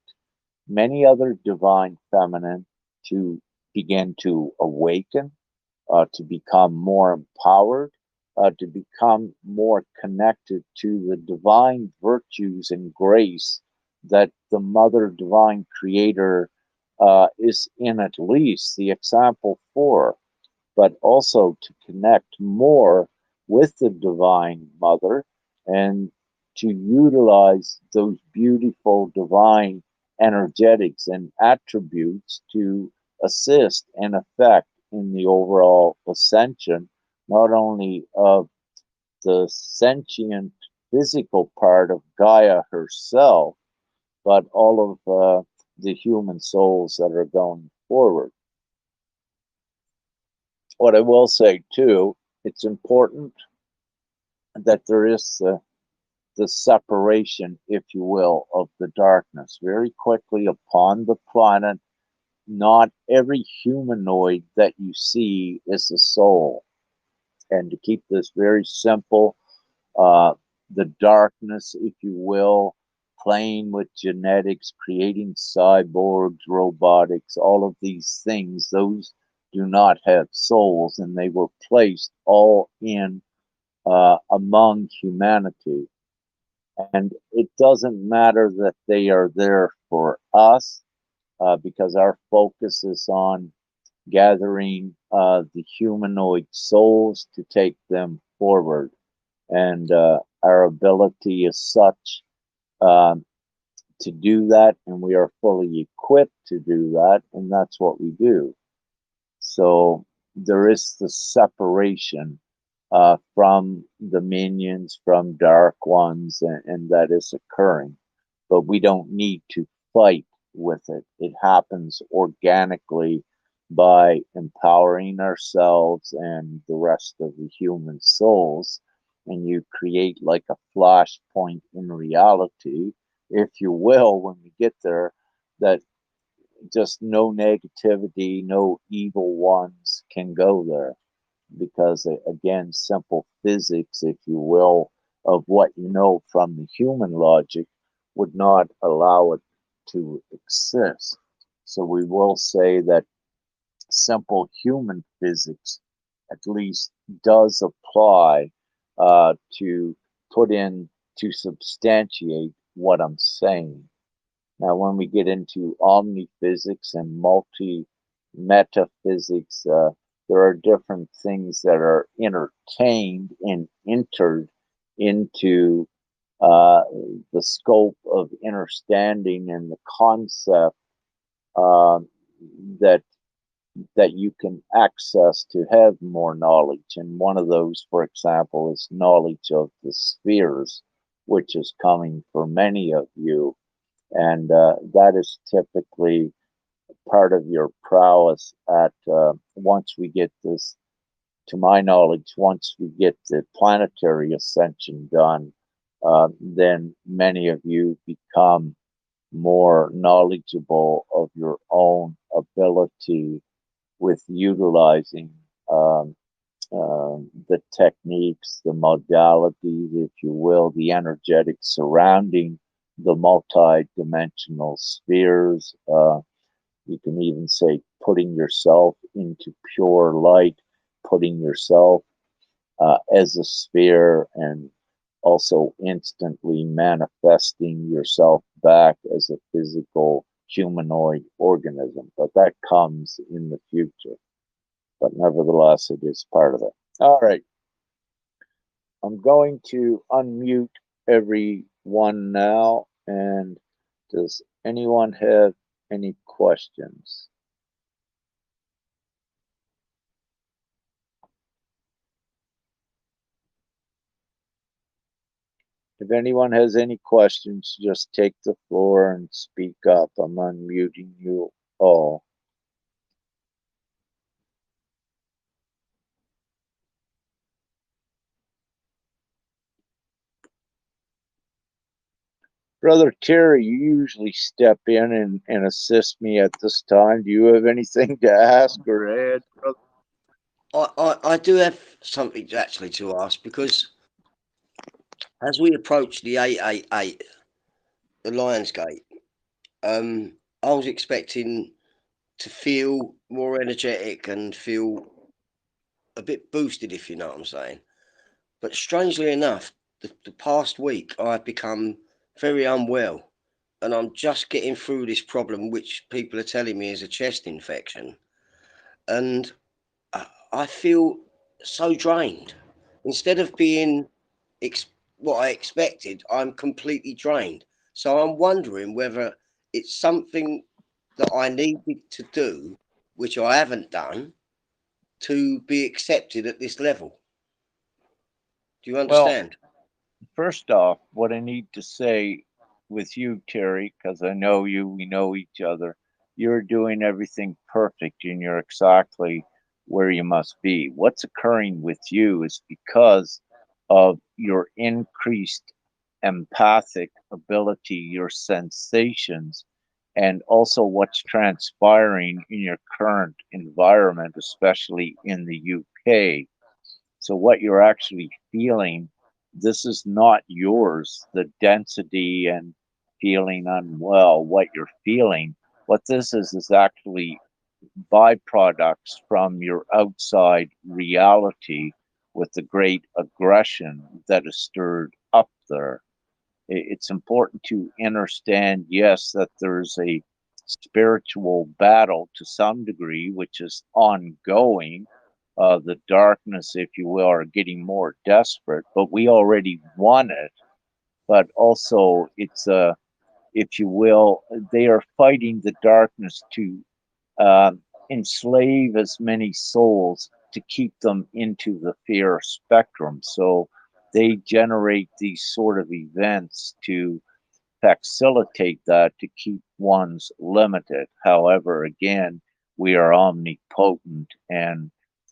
many other divine feminine to begin to awaken, to become more empowered, to become more connected to the divine virtues and grace that the Mother Divine Creator is in, at least the example for, but also to connect more with the Divine Mother and to utilize those beautiful divine energetics and attributes to assist and affect in the overall ascension, not only of the sentient physical part of Gaia herself, but all of the human souls that are going forward. What I will say too, it's important that there is the separation, if you will, of the darkness. Very quickly upon the planet, not every humanoid that you see is a soul. And to keep this very simple, uh, the darkness, if you will, playing with genetics, creating cyborgs, robotics, all of these things, those do not have souls, and they were placed all in among humanity. And it doesn't matter that they are there for us, because our focus is on gathering the humanoid souls to take them forward. And our ability is such um, to do that, and we are fully equipped to do that, and that's what we do. So there is the separation from the minions, from dark ones, and that is occurring. But we don't need to fight with it. It happens organically by empowering ourselves and the rest of the human souls. And you create like a flashpoint in reality, if you will, when we get there, that just no negativity, no evil ones can go there, because again, simple physics, if you will, of what you know from the human logic would not allow it to exist. So we will say that simple human physics at least does apply to put in to substantiate what I'm saying. Now, when we get into omniphysics and multi metaphysics, there are different things that are entertained and entered into uh, the scope of understanding and the concept uh, that you can access to have more knowledge. And one of those, for example, is knowledge of the spheres, which is coming for many of you. And that is typically part of your prowess at once we get this, to my knowledge, once we get the planetary ascension done, then many of you become more knowledgeable of your own ability with utilizing um, the techniques, the modalities, if you will, the energetics surrounding the multi-dimensional spheres. You can even say putting yourself into pure light, putting yourself as a sphere, and also instantly manifesting yourself back as a physical humanoid organism. But that comes in the future. But nevertheless, it is part of it. All right. I'm going to unmute everyone now. And does anyone have any questions? If anyone has any questions, just take the floor and speak up. I'm unmuting you all. Brother Terry, you usually step in and assist me at this time. Do you have anything to ask or add, brother? I do have something actually to ask because as we approach the 888, the Lionsgate, I was expecting to feel more energetic and feel a bit boosted, if you know what I'm saying. But strangely enough, the past week I've become very unwell and I'm just getting through this problem, which people are telling me is a chest infection. And I feel so drained. Instead of being ex- what I expected, I'm completely drained. So I'm wondering whether it's something that I needed to do, which I haven't done, to be accepted at this level. Do you Well, understand? first off, what I need to say with you, Terry, because I know you, we know each other, you're doing everything perfect and you're exactly where you must be. What's occurring with you is because of your increased empathic ability, your sensations, and also what's transpiring in your current environment, especially in the UK. So what you're actually feeling, this is not yours. The density and feeling unwell, what you're feeling, what this is actually byproducts from your outside reality with the great aggression that is stirred up there. It's important to understand, yes, that there's a spiritual battle to some degree, which is ongoing. The darkness, if you will, are getting more desperate, but we already won it. But also, it's a, if you will, they are fighting the darkness to uh, enslave as many souls to keep them into the fear spectrum. So they generate these sort of events to facilitate that to keep one's limited. However, again, we are omnipotent and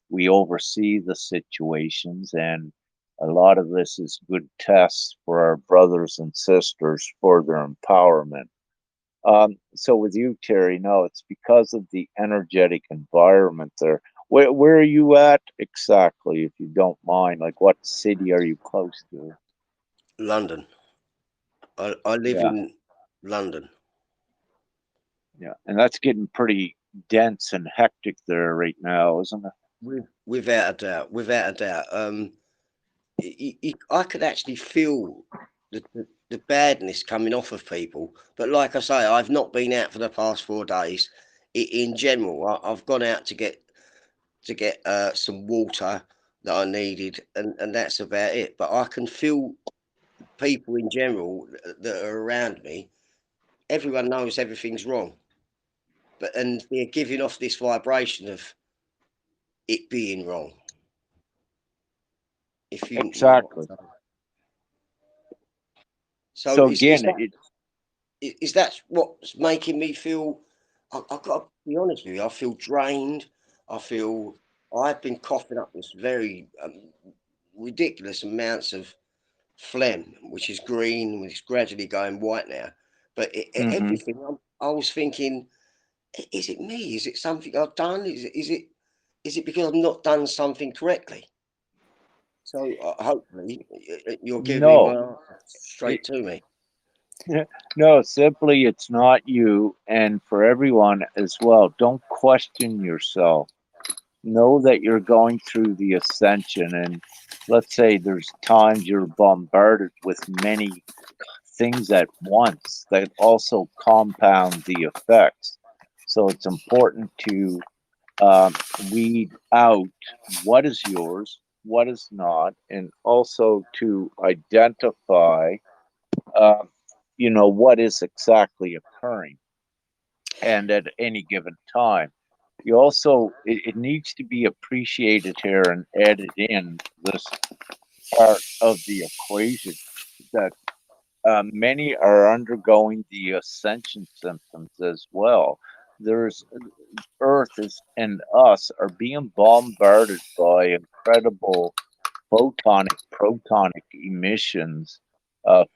we oversee the situations, and a lot of this is good tests for our brothers and sisters for their empowerment. So with you, Terry, no, it's because of the energetic environment there. Where are you at exactly, if you don't mind? Like, what city are you close to? London. I live Yeah, in London. yeah, and that's getting pretty dense and hectic there right now, isn't it? Without a doubt, without a doubt. I could actually feel the badness coming off of people. But like I say, I've not been out for the past 4 days. In general, I've gone out to get some water that I needed, and that's about it. But I can feel people in general that are around me. Everyone knows everything's wrong, but and they're giving off this vibration of it being wrong. If you know what I'm Exactly. saying. So So again, it is that what's making me feel? I've got to be honest with you. I feel drained. I feel I've been coughing up this very ridiculous amounts of phlegm, which is green, which is gradually going white now. But mhm. everything, I was thinking, is it me? Is it something I've done? Is it because I've not done something correctly? So hopefully you're giving my No, answer it, straight to me. no, simply it's not you, and for everyone as well. Don't question yourself. Know that you're going through the ascension, and let's say there's times you're bombarded with many things at once that also compound the effects. So it's important to weed out what is yours, what is not, and also to identify, uh, what is exactly occurring and at any given time. You also, it needs to be appreciated here and added in this part of the equation that many are undergoing the ascension symptoms as well. There's Earth is and us are being bombarded by incredible photonic, protonic emissions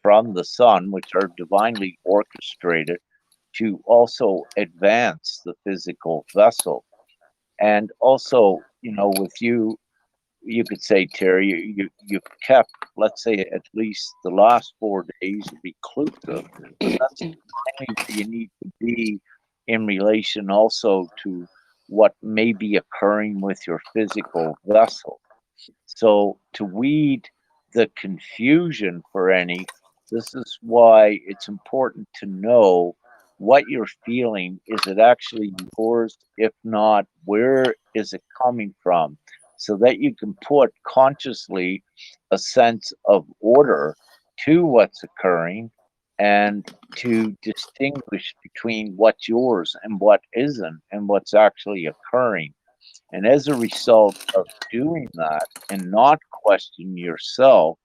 from the sun, which are divinely orchestrated to also advance the physical vessel. And also, with you, you could say, Terry, you kept, let's say, at least the last 4 days reclusive. That's mainly where you need to be in relation also to what may be occurring with your physical vessel. So to weed the confusion for any, this is why it's important to know what you're feeling. Is it actually yours? If not, where is it coming from? So that you can put consciously a sense of order to what's occurring and to distinguish between what's yours and what isn't and what's actually occurring. And as a result of doing that and not questioning yourself,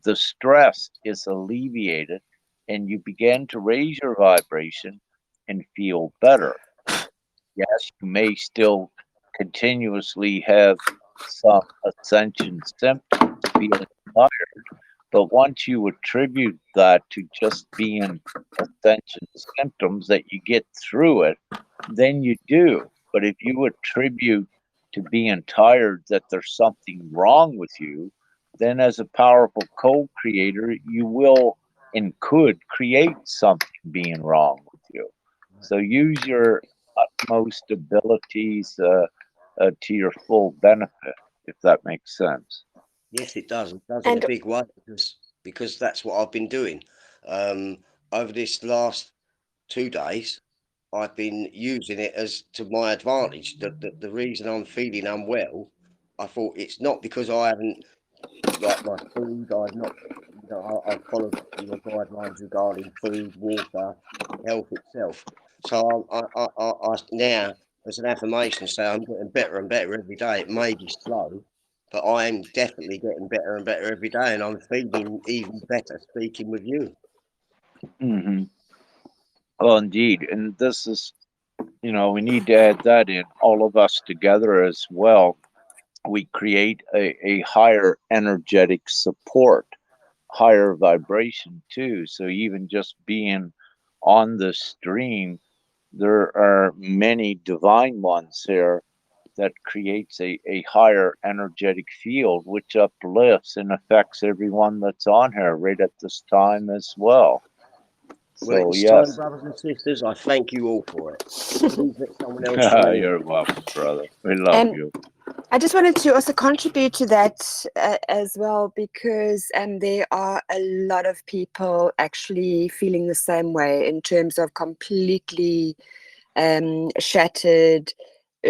the stress is alleviated and you begin to raise your vibration and feel better. Yes, you may still continuously have some ascension symptoms, feeling tired, but once you attribute that to just being ascension symptoms that you get through it, then you do. But if you attribute to being tired that there's something wrong with you, then as a powerful co creator, you will and could create something being wrong with you. So use your utmost abilities to your full benefit, if that makes sense. Yes, it does. It does in a And big way because that's what I've been doing. Um, Over this last 2 days, I've been using it as to my advantage. The reason I'm feeling unwell, I thought it's not because I haven't like my food. I've not, I've followed your guidelines regarding food, water, health itself. So I now, as an affirmation, say I'm getting better and better every day. It may be slow, but I am definitely getting better and better every day, and I'm feeling even better speaking with you. Hmm. Well, indeed. And this is, we need to add that in, all of us together as well. We create a higher energetic support, higher vibration too. So even just being on the stream, there are many divine ones here that creates a higher energetic field, which uplifts and affects everyone that's on here right at this time as well. Well, at So this time, yes, brothers and sisters, I thank you all for it. Please let someone else join in. you're welcome, brother. We love And you. I just wanted to also contribute to that as well, because there are a lot of people actually feeling the same way in terms of completely shattered,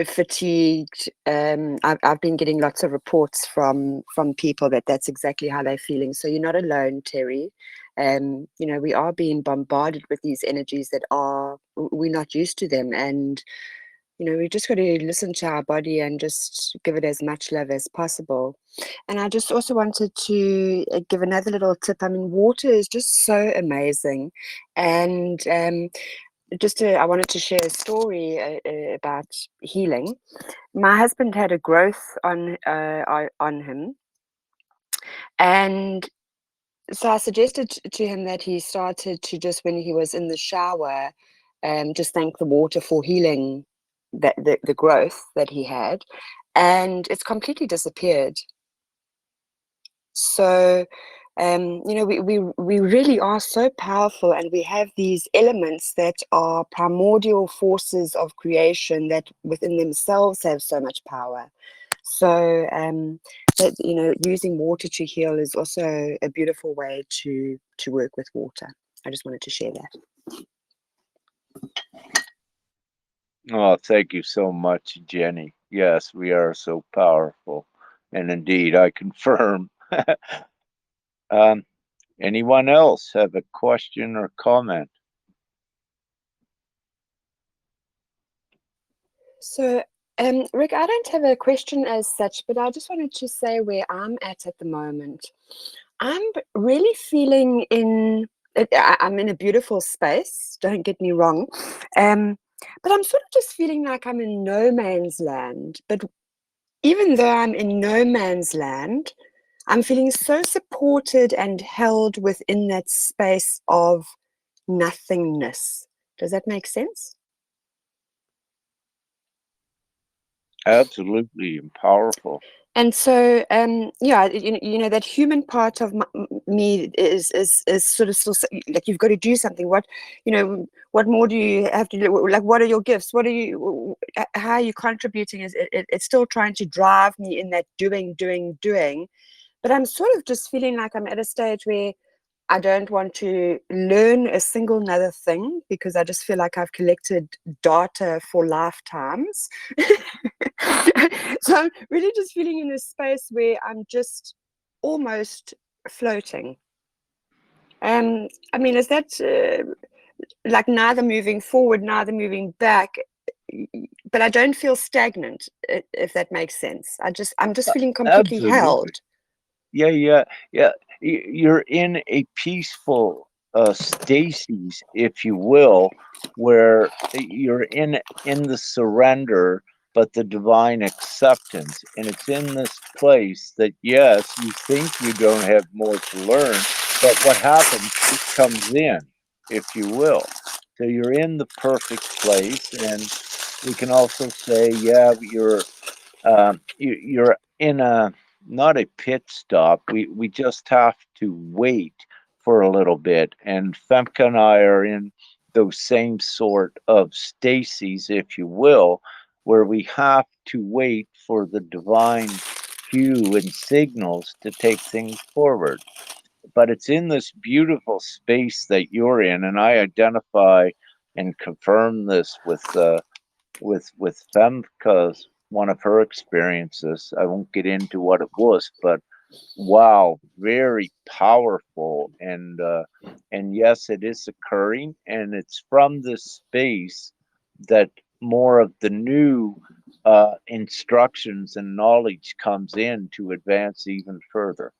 fatigued. I've been getting lots of reports from people that that's exactly how they're feeling. So you're not alone, Terry. We are being bombarded with these energies that we're not used to them, and we just got to listen to our body and just give it as much love as possible. And I just also wanted to give another little tip. I mean, water is just so amazing, and I wanted to share a story about healing. My husband had a growth on him, and so I suggested to him that he started to, just when he was in the shower, just thank the water for healing the growth that he had, and it's completely disappeared. So we really are so powerful, and we have these elements that are primordial forces of creation that within themselves have so much power. So that using water to heal is also a beautiful way to work with water. I just wanted to share that. Oh, thank you so much, Jenny. Yes, we are so powerful. And indeed, I confirm. um, Anyone else have a question or comment? So, Rick, I don't have a question as such, but I just wanted to say where I'm at the moment. I'm really feeling I'm in a beautiful space, don't get me wrong. But I'm sort of just feeling like I'm in no man's land. But even though I'm in no man's land, I'm feeling so supported and held within that space of nothingness. Does that make sense? Absolutely powerful. And so, yeah, that human part of me is sort of still like, you've got to do something. What more do you have to do? Like, what are your gifts? How are you contributing? It's still trying to drive me in that doing, doing, doing. But I'm sort of just feeling like I'm at a stage where I don't want to learn a single another thing, because I just feel like I've collected data for lifetimes. So I'm really just feeling in a space where I'm just almost floating. I mean, is that like neither moving forward, neither moving back? But I don't feel stagnant, if that makes sense. I'm just feeling completely Absolutely. held. Yeah. You're in a peaceful stasis, if you will, where you're in the surrender, but the divine acceptance. And it's in this place that, yes, you think you don't have more to learn, but what happens? It comes in, if you will. So you're in the perfect place, and we can also say, yeah, you're in a not a pit stop. We just have to wait for a little bit. And Femke and I are in those same sort of stases, if you will, where we have to wait for the divine cue and signals to take things forward. But it's in this beautiful space that you're in, and I identify and confirm this with Femke's one of her experiences. I won't get into what it was, but wow, very powerful. And yes, it is occurring, and it's from this space that more of the new instructions and knowledge comes in to advance even further.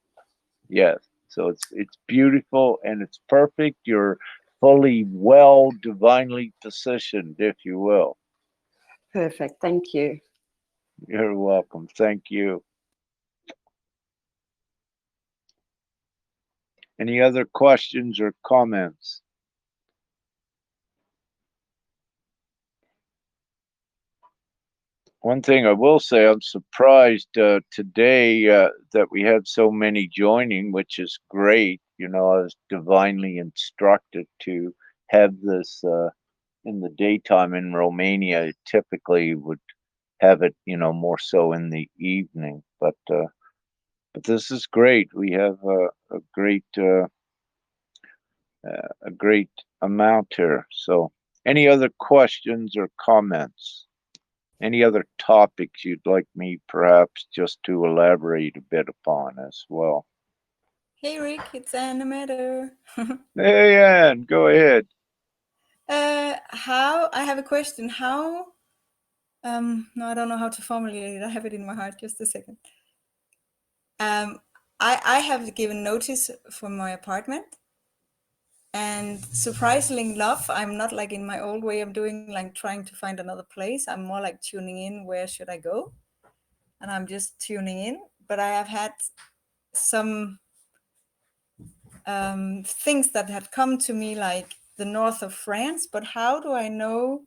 Yes, so it's beautiful and it's perfect. You're fully well divinely positioned, if you will. Perfect. Thank you. You're welcome. Thank you. Any other questions or comments? One thing I will say, I'm surprised today that we have so many joining, which is great. You know, I was divinely instructed to have this in the daytime. In Romania, typically would have it, you know, more so in the evening. But this is great. We have a great amount here. So, any other questions or comments? Any other topics you'd like me perhaps just to elaborate a bit upon as well? Hey Rick, it's Anna Matter. Hey, Ann, go ahead. How I have a question. How no, I don't know how to formulate it. I have it in my heart. Just a second. Um, I have given notice for my apartment, and surprisingly enough, I'm not like in my old way of doing, like trying to find another place. I'm more like tuning in. Where should I go? And I'm just tuning in. But I have had some things that have come to me, like the north of France. But how do I know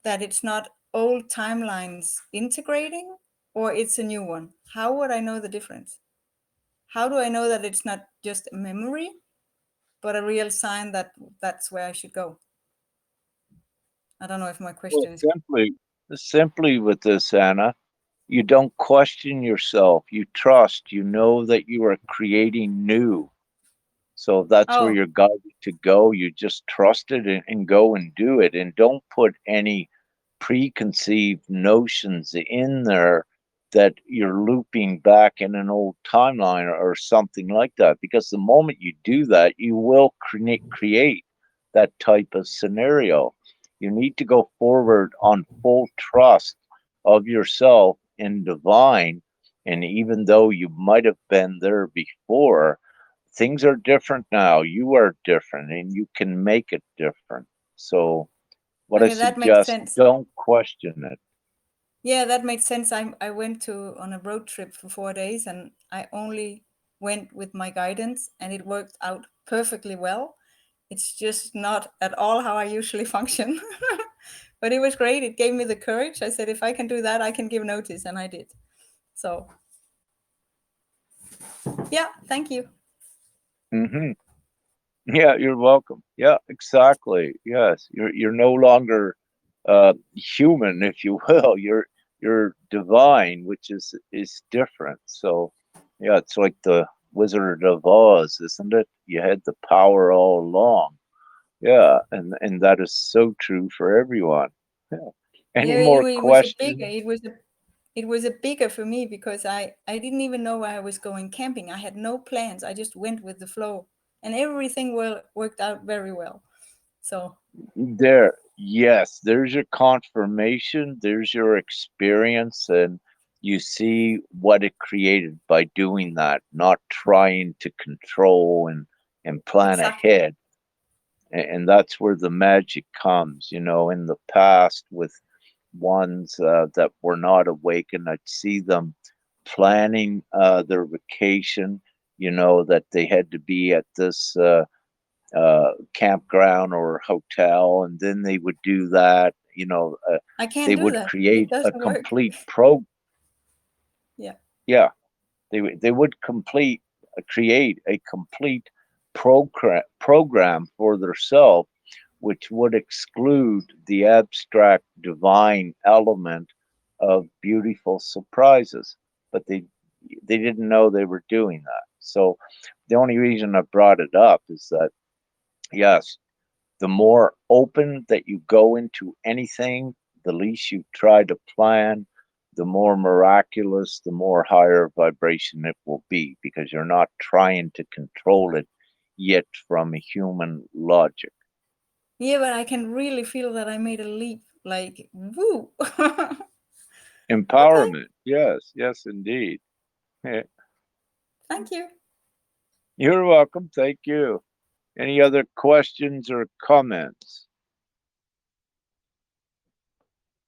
that it's not old timelines integrating or it's a new one? How would I know the difference? How do I know that it's not just a memory, but a real sign that that's where I should go? I don't know if my Well, question is. simply with this, Anna, you don't question yourself. You trust. You know that you are creating new. So if that's where Oh, you're guided to go. You just trust it and go and do it. And don't put any preconceived notions in there that you're looping back in an old timeline or something like that. Because the moment you do that, you will create that type of scenario. You need to go forward on full trust of yourself in divine. And even though you might have been there before, things are different now. You are different and you can make it different. So, what I okay, that makes suggest, sense. don't question it. Yeah, that makes sense. I went to on a road trip for 4 days, and I only went with my guidance, and it worked out perfectly well. It's just not at all how I usually function. But it was great. It gave me the courage. I said, if I can do that, I can give notice, and I did. So yeah, thank you. Hmm. Yeah, you're welcome. Yeah, exactly. Yes, you're no longer human, if you will. You're divine, which is different. So, yeah, it's like the Wizard of Oz, isn't it? You had the power all along. Yeah, and that is so true for everyone. Yeah. Any Yeah, more it was a bigger. questions? It was a bigger for me because I didn't even know where I was going camping. I had no plans. I just went with the flow, and everything worked out very well. So Yes, there's your confirmation, there's your experience, and you see what it created by doing that, not trying to control and plan exactly. ahead. And that's where the magic comes. You know, in the past with ones that were not awakened, I'd see them planning their vacation, you know, that they had to be at this campground or hotel, and then they would do that. You know, I can't they do would that. It create a doesn't work. complete pro. Yeah. Yeah, they would create a complete program for themselves, which would exclude the abstract divine element of beautiful surprises. But they didn't know they were doing that. So the only reason I brought it up is that yes, the more open that you go into anything, the least you try to plan, the more miraculous, the more higher vibration it will be because you're not trying to control it yet from a human logic. Yeah, but I can really feel that I made a leap. Like, woo. Okay. Empowerment. Yes, yes, indeed. Yeah. Thank you. You're welcome. Thank you. Any other questions or comments?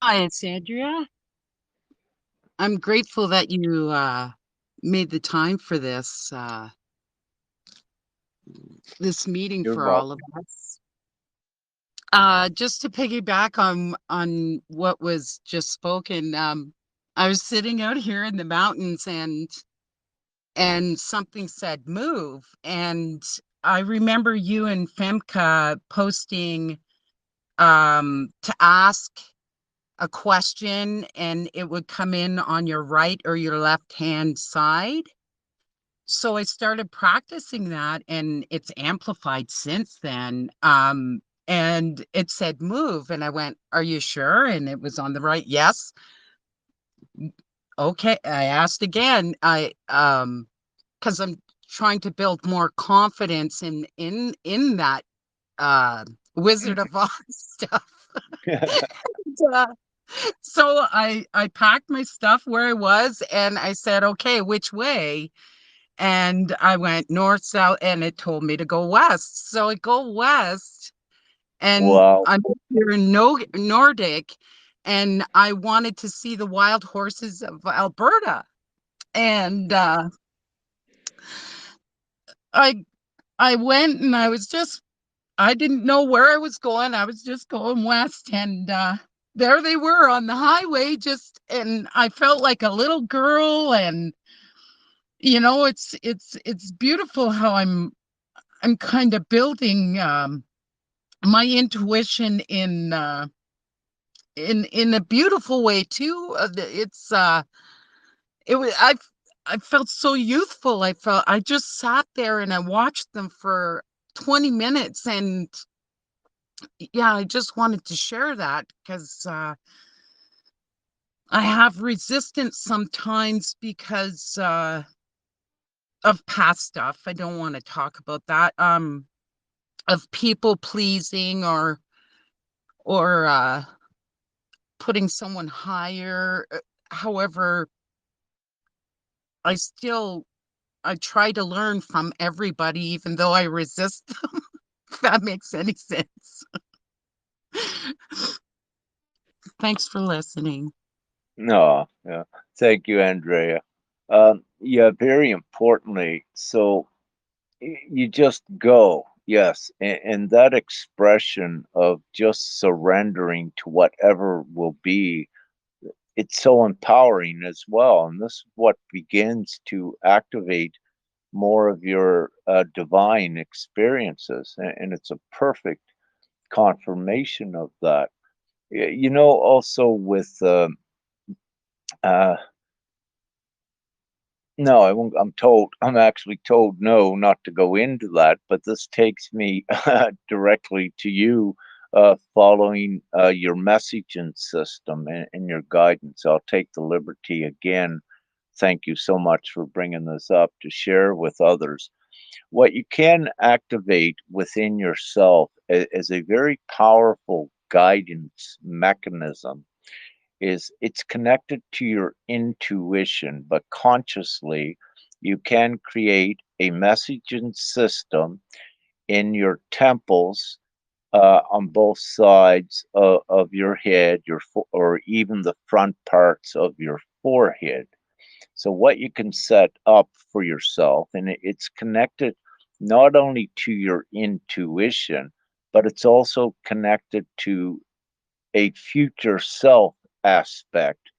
Hi, it's Andrea. I'm grateful that you made the time for this meeting You're for all of welcome. us. Just to piggyback on what was just spoken, I was sitting out here in the mountains and something said move. And I remember you and Femke posting to ask a question and it would come in on your right or your left hand side. So I started practicing that and it's amplified since then. And it said move and I went, "Are you sure?" And it was on the right. Yes. Okay. I asked again. Because I'm trying to build more confidence in that uh Wizard of Oz stuff. And, so I packed my stuff where I was and I said, "Okay, which way?" And I went north, south, and it told me to go west. So I go west, and Wow. I'm here in Nordic, and I wanted to see the wild horses of Alberta. And I I went, and I didn't know where I was going. I was just going west, and there they were on the highway. And I felt like a little girl, and it's beautiful how I'm kind of building my intuition in a beautiful way too. It was I felt so youthful. I just sat there and I watched them for 20 minutes, and yeah, I just wanted to share that because I have resistance sometimes because of past stuff. I don't want to talk about that. Of people pleasing or putting someone higher. However, I still I try to learn from everybody, even though I resist them, if that makes any sense. Thanks for listening. No, yeah. Thank you, Andrea. Yeah, very importantly, so you just go, yes, and that expression of just surrendering to whatever will be, it's so empowering as well. And this is what begins to activate more of your divine experiences. And it's a perfect confirmation of that. Also with uh, no, I won't. I'm actually told no, not to go into that. But this takes me directly to you, following your messaging system and your guidance. I'll take the liberty again. Thank you so much for bringing this up to share with others. What you can activate within yourself as a very powerful guidance mechanism is it's connected to your intuition, but consciously you can create a messaging system in your temples, on both sides of your head, or even the front parts of your forehead. So, what you can set up for yourself, and it's connected not only to your intuition, but it's also connected to a future self aspect,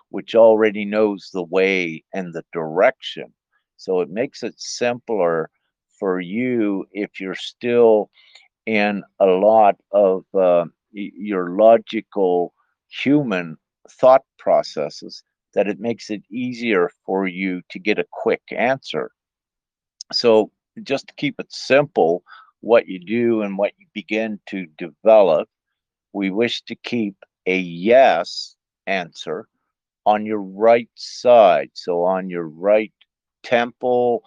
which already knows the way and the direction. So it makes it simpler for you if you're still in a lot of your logical human thought processes, that it makes it easier for you to get a quick answer. So, just to keep it simple, what you do and what you begin to develop, we wish to keep a yes answer on your right side. So on your right temple,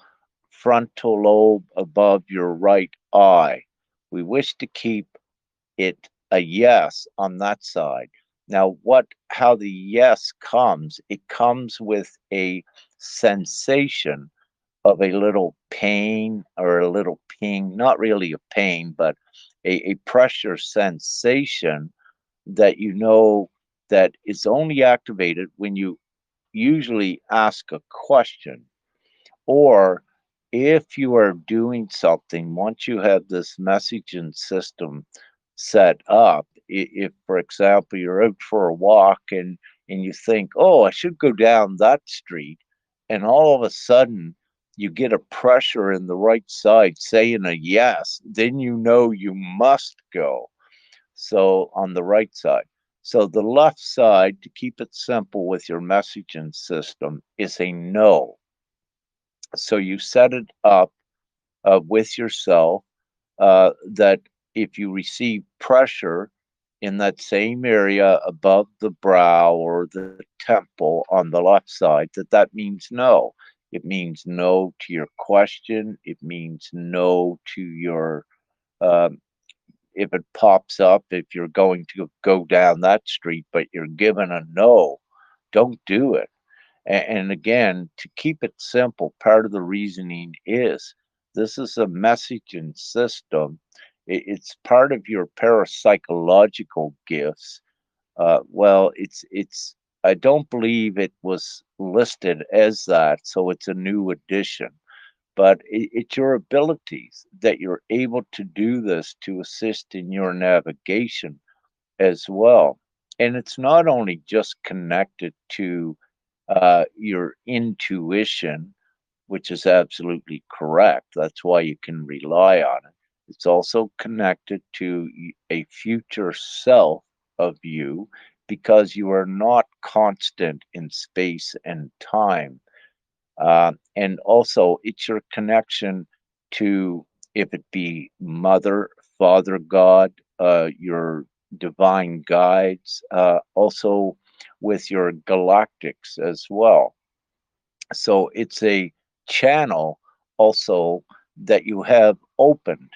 frontal lobe above your right eye. We wish to keep it a yes on that side. Now, how the yes comes, it comes with a sensation of a little pain or a little ping, not really a pain, but a pressure sensation that you know that is only activated when you usually ask a question, or if you are doing something once you have this messaging system set up. If, for example, you're out for a walk and and you think, oh, I should go down that street, and all of a sudden you get a pressure in the right side saying a yes, then you know you must go. So on the right side. So the left side, to keep it simple with your messaging system, is a no. So you set it up with yourself that if you receive pressure in that same area above the brow or the temple on the left side, that means no. It means no to your question. It means no to your, um, if it pops up, if you're going to go down that street, but you're given a no, don't do it. And again, to keep it simple, part of the reasoning is this is a messaging system. It's part of your parapsychological gifts. Well, it's. I don't believe it was listed as that, so it's a new addition. But it's your abilities that you're able to do this to assist in your navigation as well. And it's not only just connected to your intuition, which is absolutely correct. That's why you can rely on it. It's also connected to a future self of you because you are not constant in space and time. And also, it's your connection to, if it be Mother, Father God, your divine guides, also with your galactics as well. So it's a channel also that you have opened,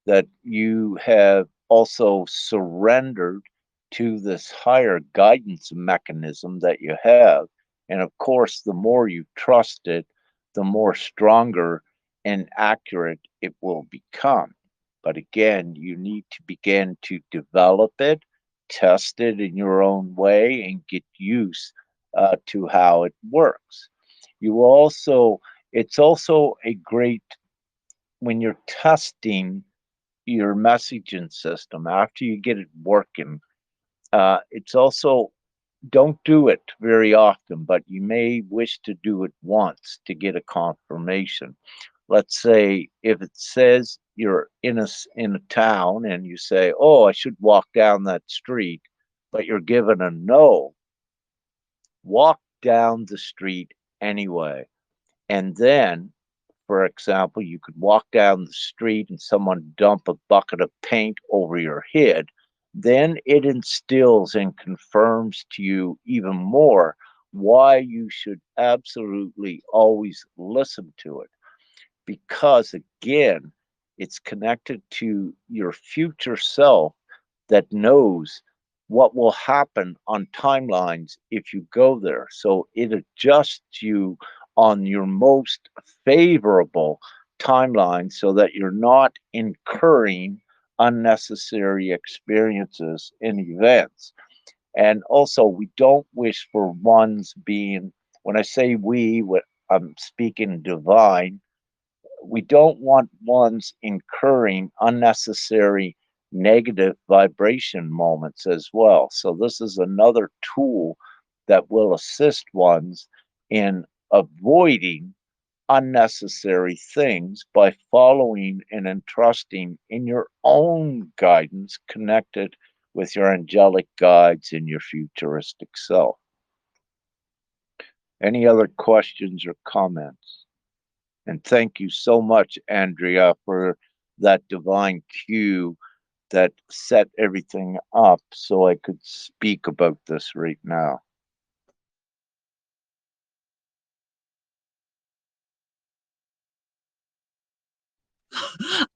that you have also surrendered to this higher guidance mechanism that you have. And of course, the more you trust it, the more stronger and accurate it will become. But again, you need to begin to develop it, test it in your own way, and get used to how it works. You also, it's also a great, when you're testing your messaging system after you get it working, it's also, don't do it very often, but you may wish to do it once to get a confirmation. Let's say if it says you're in a town and you say, oh, I should walk down that street, but you're given a no, walk down the street anyway. And then, for example, you could walk down the street and someone dump a bucket of paint over your head. Then it instills and confirms to you even more why you should absolutely always listen to it. Because again, it's connected to your future self that knows what will happen on timelines if you go there. So it adjusts you on your most favorable timeline so that you're not incurring unnecessary experiences and events. And also, we don't wish for one's being, when I say we, I'm speaking divine, we don't want ones incurring unnecessary negative vibration moments as well. So, this is another tool that will assist ones in avoiding unnecessary things by following and entrusting in your own guidance connected with your angelic guides and your futuristic self. Any other questions or comments? And thank you so much, Andrea, for that divine cue that set everything up so I could speak about this right now.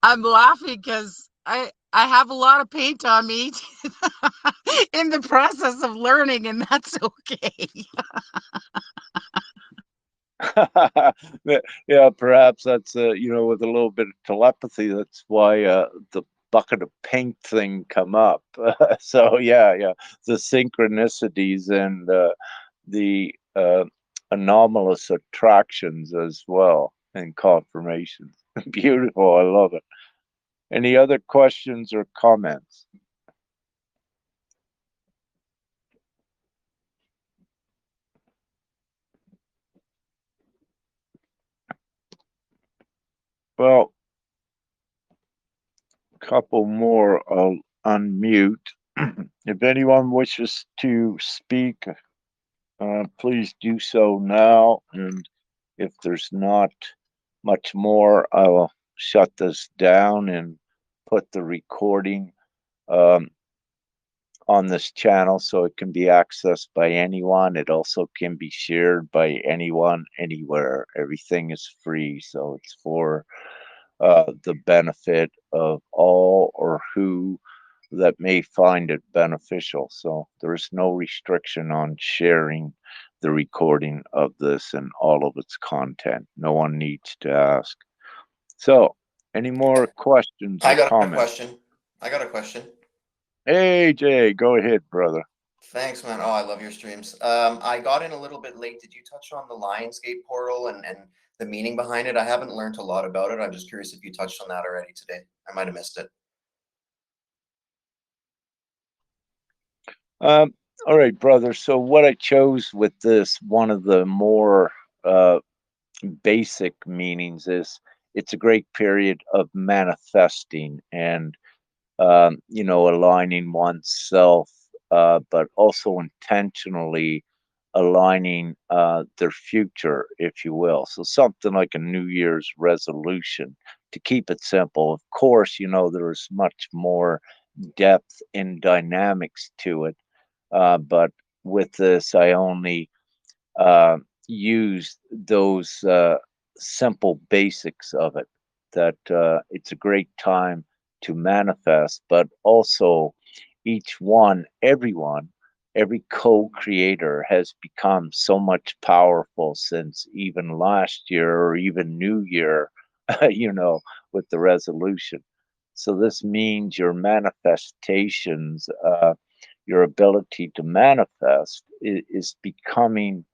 I'm laughing because I have a lot of paint on me in the process of learning, and that's okay. Yeah, perhaps that's with a little bit of telepathy. That's why the bucket of paint thing come up. So yeah, the synchronicities and the anomalous attractions as well and confirmations. Beautiful. I love it. Any other questions or comments? Well, a couple more. I'll unmute. If anyone wishes to speak, please do so now. And if there's not much more, I'll shut this down and put the recording um, on this channel so it can be accessed by anyone. It also can be shared by anyone, anywhere. Everything is free, so it's for the benefit of all or who that may find it beneficial. So there's no restriction on sharing the recording of this and all of its content. No one needs to ask. So, any more questions I or got a comments? question. I got a question. Hey, Jay, go ahead, brother. Thanks, man. Oh, I love your streams. I got in a little bit late. Did you touch on the Lionsgate portal and the meaning behind it? I haven't learned a lot about it. I'm just curious if you touched on that already today. I might have missed it. Um, all right, brother. So, what I chose with this, one of the more basic meanings is it's a great period of manifesting and aligning oneself, but also intentionally aligning their future, if you will. So something like a New Year's resolution. To keep it simple, of course, there's much more depth and dynamics to it. But with this, I only uh, use those simple basics of it. That it's a great time to manifest, but also everyone, every co creator has become so much powerful since even last year or even New Year, with the resolution. So this means your manifestations, your ability to manifest is becoming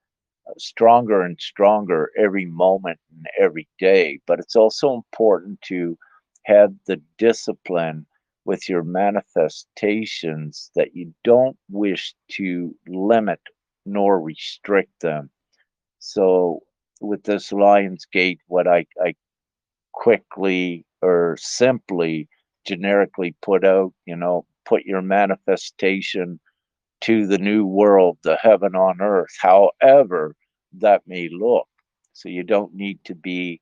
stronger and stronger every moment and every day. But it's also important to have the discipline with your manifestations that you don't wish to limit nor restrict them. So, with this Lion's Gate, what I quickly or simply generically put out, put your manifestation to the new world, the heaven on earth, however that may look. So you don't need to be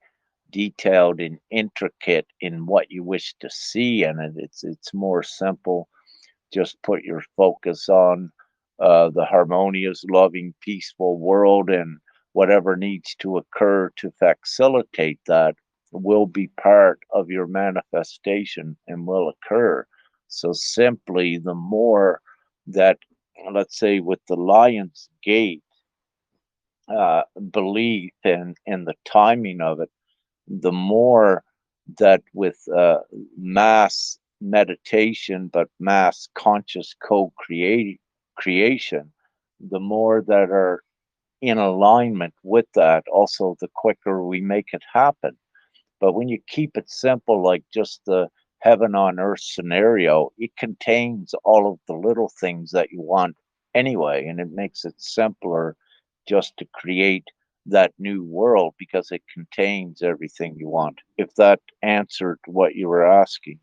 detailed and intricate in what you wish to see in it. It's more simple. Just put your focus on the harmonious, loving, peaceful world, and whatever needs to occur to facilitate that will be part of your manifestation and will occur. So simply, the more that, let's say, with the Lion's Gate belief and the timing of it, the more that with mass meditation, but mass conscious creation, the more that are in alignment with that, also the quicker we make it happen. But when you keep it simple, like just the heaven on earth scenario, it contains all of the little things that you want anyway, and it makes it simpler just to create that new world because it contains everything you want. If that answered what you were asking.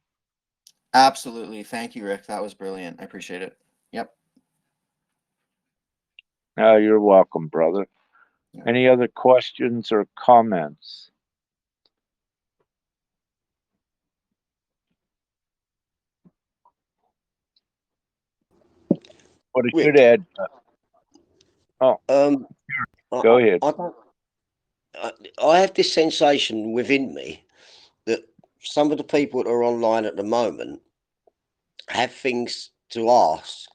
Absolutely. Thank you, Rick. That was brilliant. I appreciate it. Yep. You're welcome, brother. Any other questions or comments? What I should Rick, add. Oh, um, go ahead. I don't. I have this sensation within me that some of the people that are online at the moment have things to ask,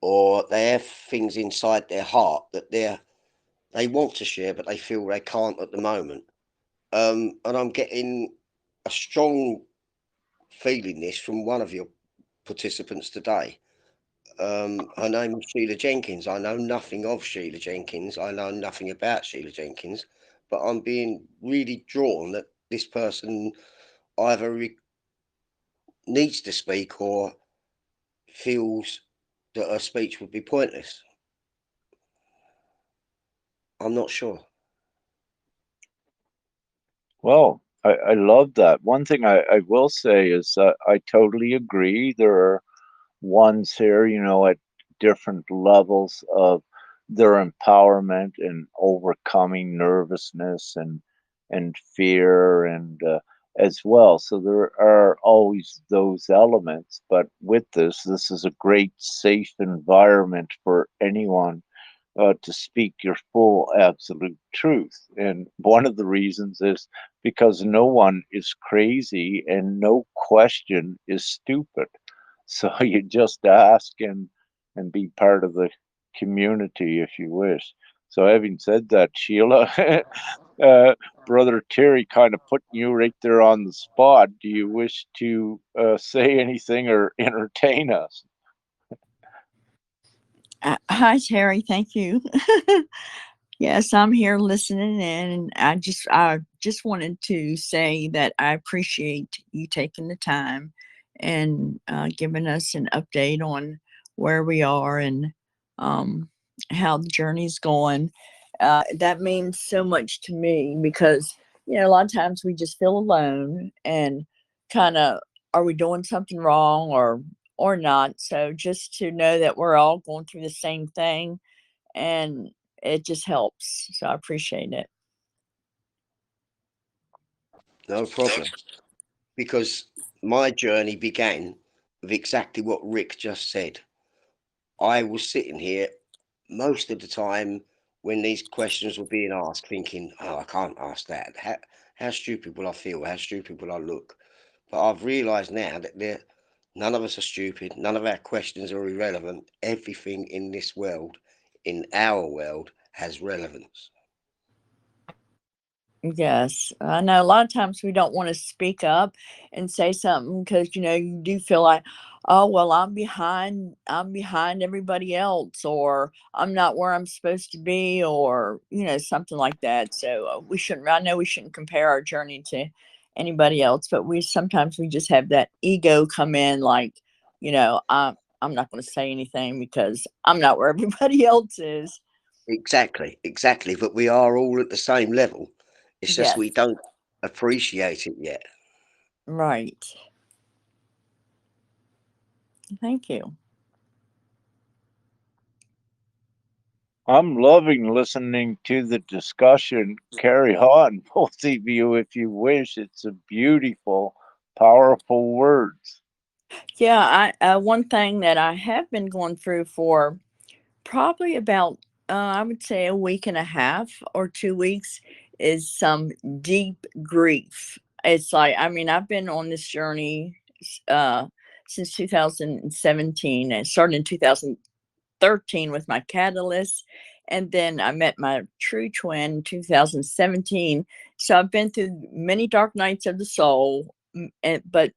or they have things inside their heart that they want to share, but they feel they can't at the moment. And I'm getting a strong feeling this from one of your participants today. Her name is Sheila Jenkins. I know nothing of Sheila Jenkins. I know nothing about Sheila Jenkins, but I'm being really drawn that this person either needs to speak or feels that her speech would be pointless. I'm not sure. Well, I love that. One thing I will say is I totally agree. There are ones here, at different levels of their empowerment and overcoming nervousness and fear and as well. So there are always those elements. But with this is a great safe environment for anyone to speak your full absolute truth. And one of the reasons is because no one is crazy and no question is stupid. So you just ask and be part of the community if you wish. So having said that, Sheila, Brother Terry kind of putting you right there on the spot. Do you wish to say anything or entertain us? Hi, Terry. Thank you. Yes, I'm here listening, and I just wanted to say that I appreciate you taking the time and giving us an update on where we are and um, how the journey's going. That means so much to me because a lot of times we just feel alone and kind of, are we doing something wrong or not? So just to know that we're all going through the same thing, and it just helps. So I appreciate it. No problem. Because my journey began with exactly what Rick just said. I was sitting here most of the time when these questions were being asked, thinking, "Oh, I can't ask that. How stupid will I feel? How stupid will I look?" But I've realised now that none of us are stupid. None of our questions are irrelevant. Everything in this world, in our world, has relevance. Yes, I know a lot of times we don't want to speak up and say something because you do feel like, oh well, I'm behind everybody else, or I'm not where I'm supposed to be, or something like that. So we shouldn't. I know we shouldn't compare our journey to anybody else, but we just have that ego come in, like, I'm not going to say anything because I'm not where everybody else is. Exactly, exactly. But we are all at the same level. It's just Yes, we don't appreciate it yet. right. Thank you. I'm loving listening to the discussion. Carry on, both of you, if you wish. It's a beautiful, powerful words. Yeah, I one thing that I have been going through for probably about I would say a week and a half or 2 weeks is some deep grief. It's like, I mean, I've been on this journey uh since 2017, and started in 2013 with my catalyst, and then I met my true twin in 2017. So I've been through many dark nights of the soul, but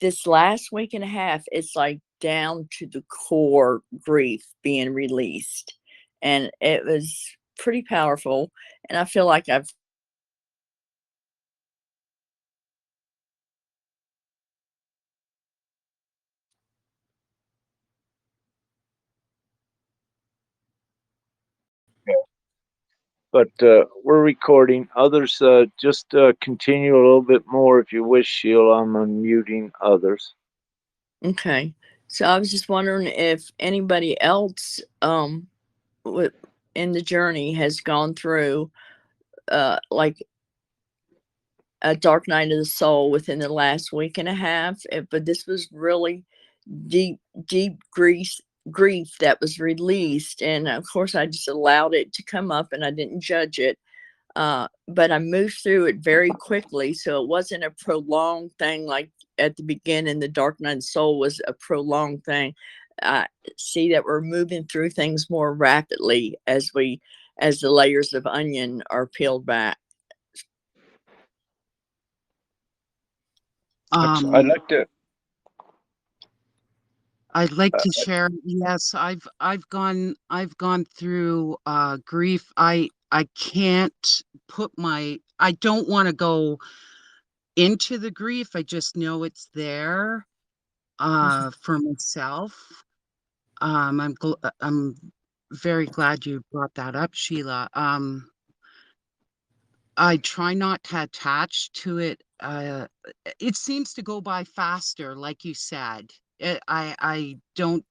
this last week and a half, it's like down to the core grief being released. And it was pretty powerful. And I feel like I've But we're recording. Others, just continue a little bit more if you wish, Sheila. I'm unmuting others. okay. So I was just wondering if anybody else wi- in the journey has gone through like a dark night of the soul within the last week and a half. But this was really deep, deep grief that was released, and of course I just allowed it to come up and I didn't judge it. But I moved through it very quickly, so it wasn't a prolonged thing like at the beginning. The dark night of the soul was a prolonged thing. I see that we're moving through things more rapidly as the layers of onion are peeled back. Excellent. I'd Um, like to. I'd like Uh, to share. Yes, I've gone through grief. I can't I don't want to go into the grief. I just know it's there for myself. I'm very glad you brought that up, Sheila. I try not to attach to it. It seems to go by faster, like you said. I don't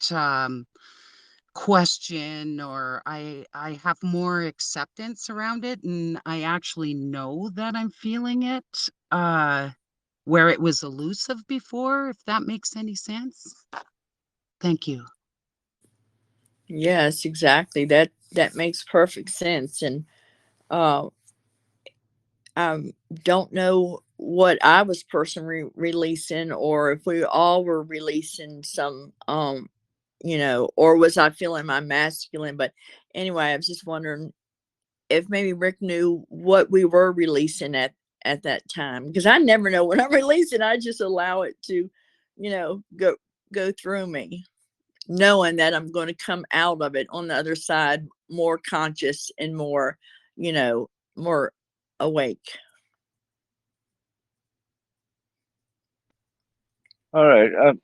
question, or I have more acceptance around it, and I actually know that I'm feeling it, where it was elusive before, if that makes any sense. Thank you. Yes, exactly. That makes perfect sense. And uh, I don't know what I was personally releasing, or if we all were releasing some, or was I feeling my masculine? But anyway, I was just wondering if maybe Rick knew what we were releasing at that time, because I never know when I'm releasing. I just allow it to, go through me, knowing that I'm going to come out of it on the other side more conscious and more, more awake. All right.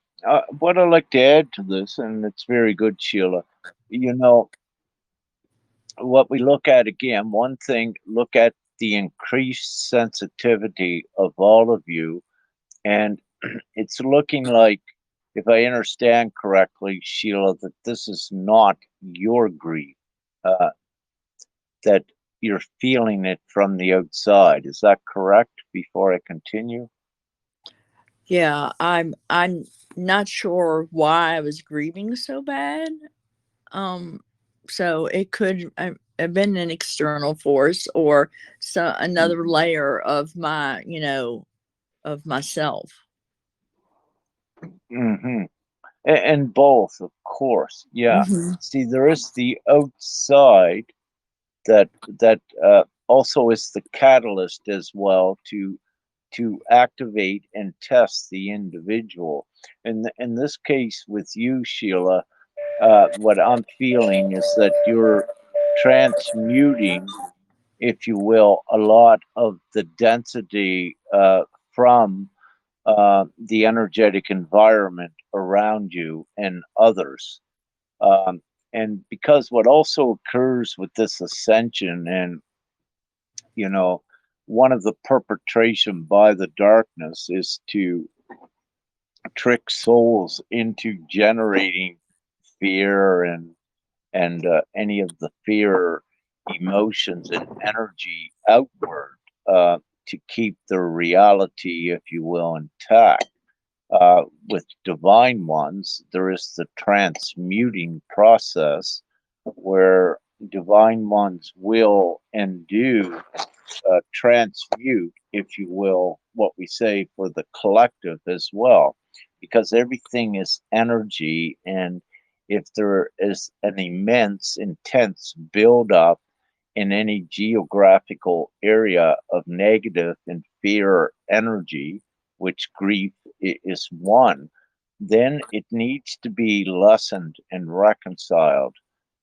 What I'd like to add to this, and it's very good, Sheila. You know, what we look at again, one thing, look at the increased sensitivity of all of you. And it's looking like, if I understand correctly, Sheila, that this is not your grief, uh, that you're feeling it from the outside. Is that correct before I continue? Yeah, I'm not sure why I was grieving so bad. Um, so it could have been an external force, or another Mhm. layer of of myself. Hmm. And both, of course. Yeah. Hmm. See, there is the outside that also is the catalyst as well to activate and test the individual. In this case, with you, Sheila, what I'm feeling is that you're transmuting, if you will, a lot of the density from the energetic environment around you and others. Um, and because what also occurs with this ascension, and you know, one of the perpetration by the darkness is to trick souls into generating fear and any of the fear emotions and energy outward to keep their reality, if you will, intact. With divine ones, there is the transmuting process where divine ones will and do transmute, if you will, what we say for the collective as well, because everything is energy. And if there is an immense, intense buildup in any geographical area of negative and fear energy, which grief is one, then it needs to be lessened and reconciled.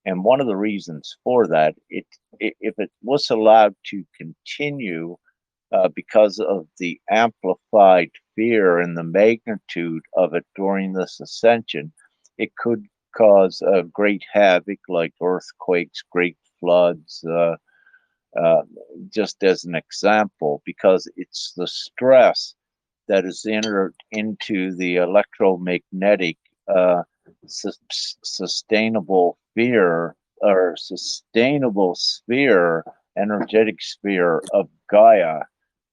And one of the reasons for that, if it was allowed to continue because of the amplified fear and the magnitude of it during this ascension, it could cause great havoc, like earthquakes, great floods, uh, just as an example, because it's the stress that is entered into the electromagnetic uh, sustainable fear or sustainable sphere, energetic sphere of Gaia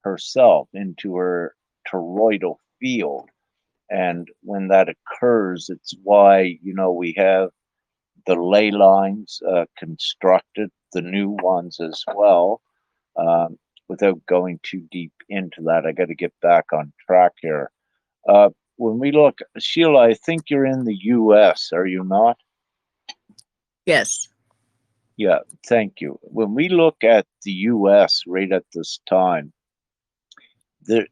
herself into her toroidal field. And when that occurs, it's why, we have the ley lines constructed, the new ones as well. Um, Without going too deep into that, I got to get back on track here. When we look, Sheila, I think you're in the U.S., are you not? Yes. Yeah, thank you. When we look at the U.S. right at this time, there,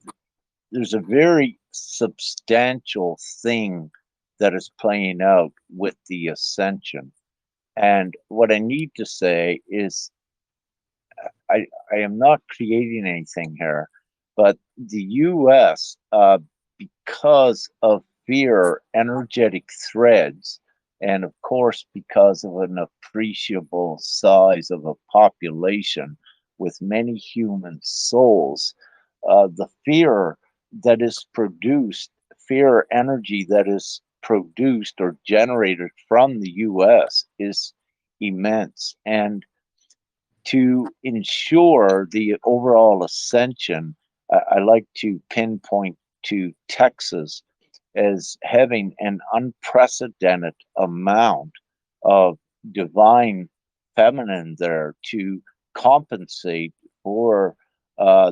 there's a very substantial thing that is playing out with the ascension. And what I need to say is I am not creating anything here, but the US, because of fear, energetic threads, and of course, because of an appreciable size of a population, with many human souls. The fear that is produced, fear energy that is produced or generated from the US is immense. And to ensure the overall ascension, I like to pinpoint to Texas as having an unprecedented amount of divine feminine there to compensate for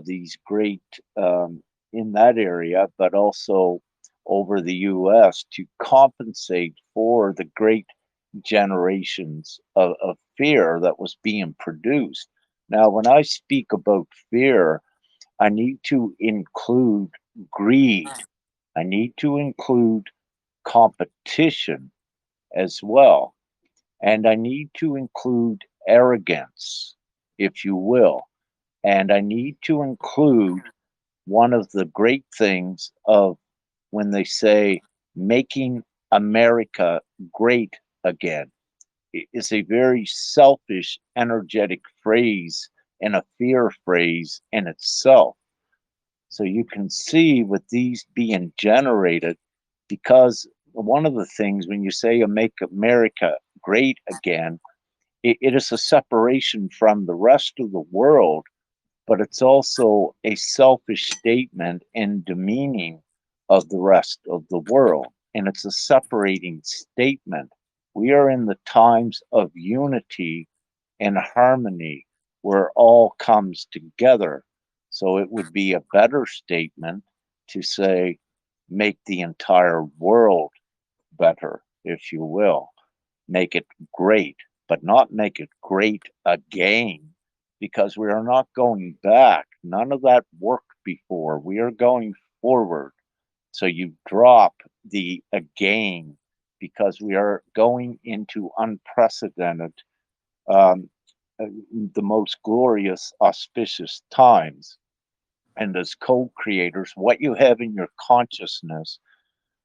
these great in that area, but also over the US to compensate for the great generations of fear that was being produced. Now, when I speak about fear, I need to include greed. I need to include competition as well. And I need to include arrogance, if you will. And I need to include one of the great things of when they say making America great again. It is a very selfish, energetic phrase and a fear phrase in itself. So you can see with these being generated, because one of the things when you say you make America great again, it is a separation from the rest of the world, but it's also a selfish statement and demeaning of the rest of the world. And it's a separating statement. We are in the times of unity and harmony where all comes together. So it would be a better statement to say, make the entire world better, if you will. Make it great, but not make it great again, because we are not going back. None of that worked before. We are going forward. So you drop the again because we are going into unprecedented, um, uh, the most glorious, auspicious times. And as co creators, what you have in your consciousness,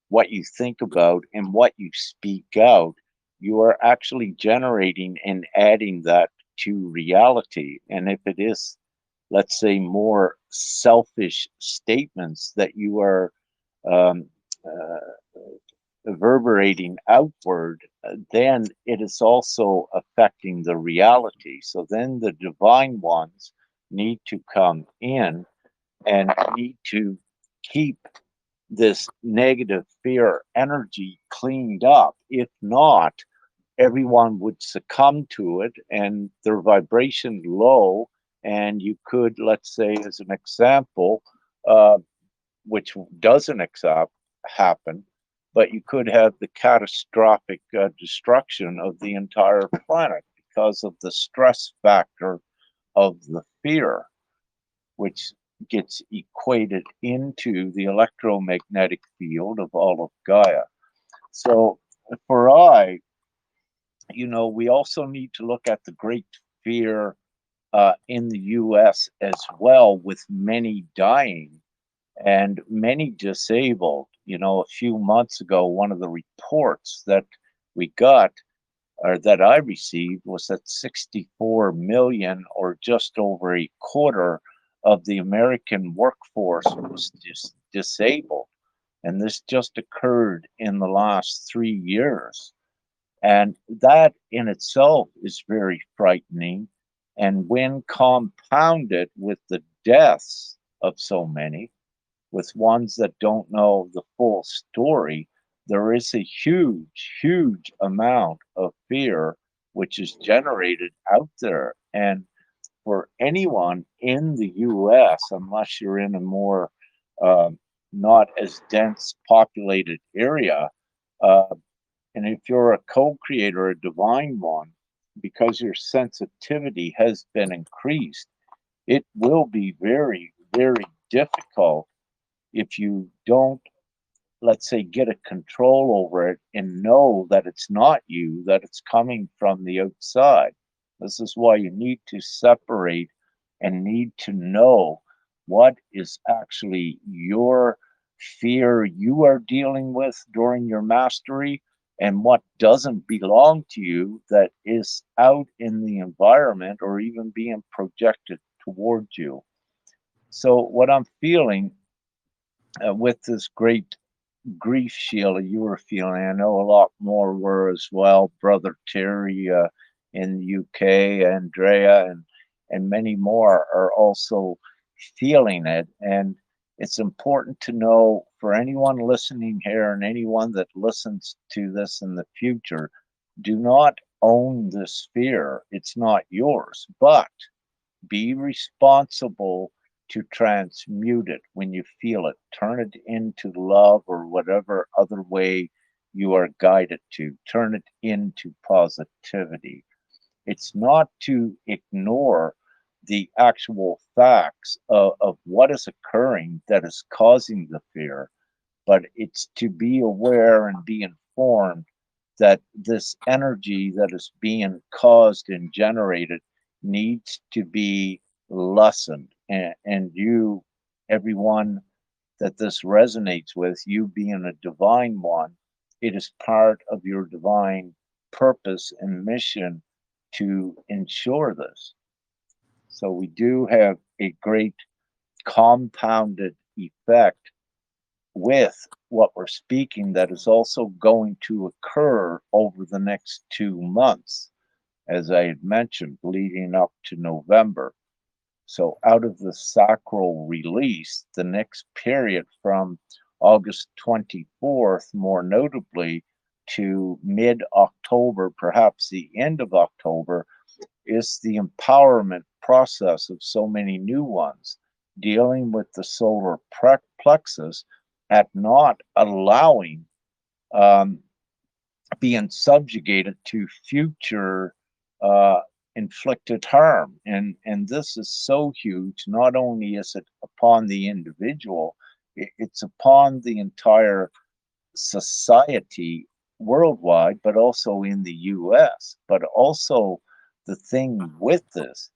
what you think about, and what you speak out, you are actually generating and adding that to reality. And if it is, let's say, more selfish statements that you are um, reverberating outward, then it is also affecting the reality. So then the divine ones need to come in and need to keep this negative fear energy cleaned up. If not, everyone would succumb to it and their vibration low. And you could, let's say, as an example, which doesn't happen, but you could have the catastrophic destruction of the entire planet because of the stress factor of the fear, which gets equated into the electromagnetic field of all of Gaia. So for we also need to look at the great fear in the US as well, with many dying and many disabled. A few months ago, one of the reports that we got or that I received was that 64 million, or just over a quarter of the American workforce, was disabled. And this just occurred in the last 3 years. And that in itself is very frightening. And when compounded with the deaths of so many, with ones that don't know the full story, there is a huge, huge amount of fear which is generated out there. And for anyone in the US, unless you're in a more uh, not as dense populated area, uh, and if you're a co creator, a divine one, because your sensitivity has been increased, it will be very, very difficult if you don't, let's say, get a control over it and know that it's not you, that it's coming from the outside. This is why you need to separate and need to know what is actually your fear you are dealing with during your mastery and what doesn't belong to you that is out in the environment or even being projected towards you. So what I'm feeling with this great grief, Sheila, you were feeling, I know a lot more were as well, Brother Terry in the UK, Andrea, and many more are also feeling it. And it's important to know for anyone listening here and anyone that listens to this in the future, do not own this fear. It's not yours, but be responsible to transmute it when you feel it. Turn it into love or whatever other way you are guided to. Turn it into positivity. It's not to ignore the actual facts of what is occurring that is causing the fear, but it's to be aware and be informed that this energy that is being caused and generated needs to be lessened. And you, everyone that this resonates with, you being a divine one, it is part of your divine purpose and mission to ensure this. So we do have a great compounded effect with what we're speaking that is also going to occur over the next 2 months, as I had mentioned, leading up to November. So, out of the sacral release, the next period from August 24th, more notably, to mid October, perhaps the end of October, is the empowerment process of so many new ones dealing with the solar plexus at not allowing um, being subjugated to future uh, inflicted harm. And this is so huge. Not only is it upon the individual, it's upon the entire society worldwide, but also in the US. But also, the thing with this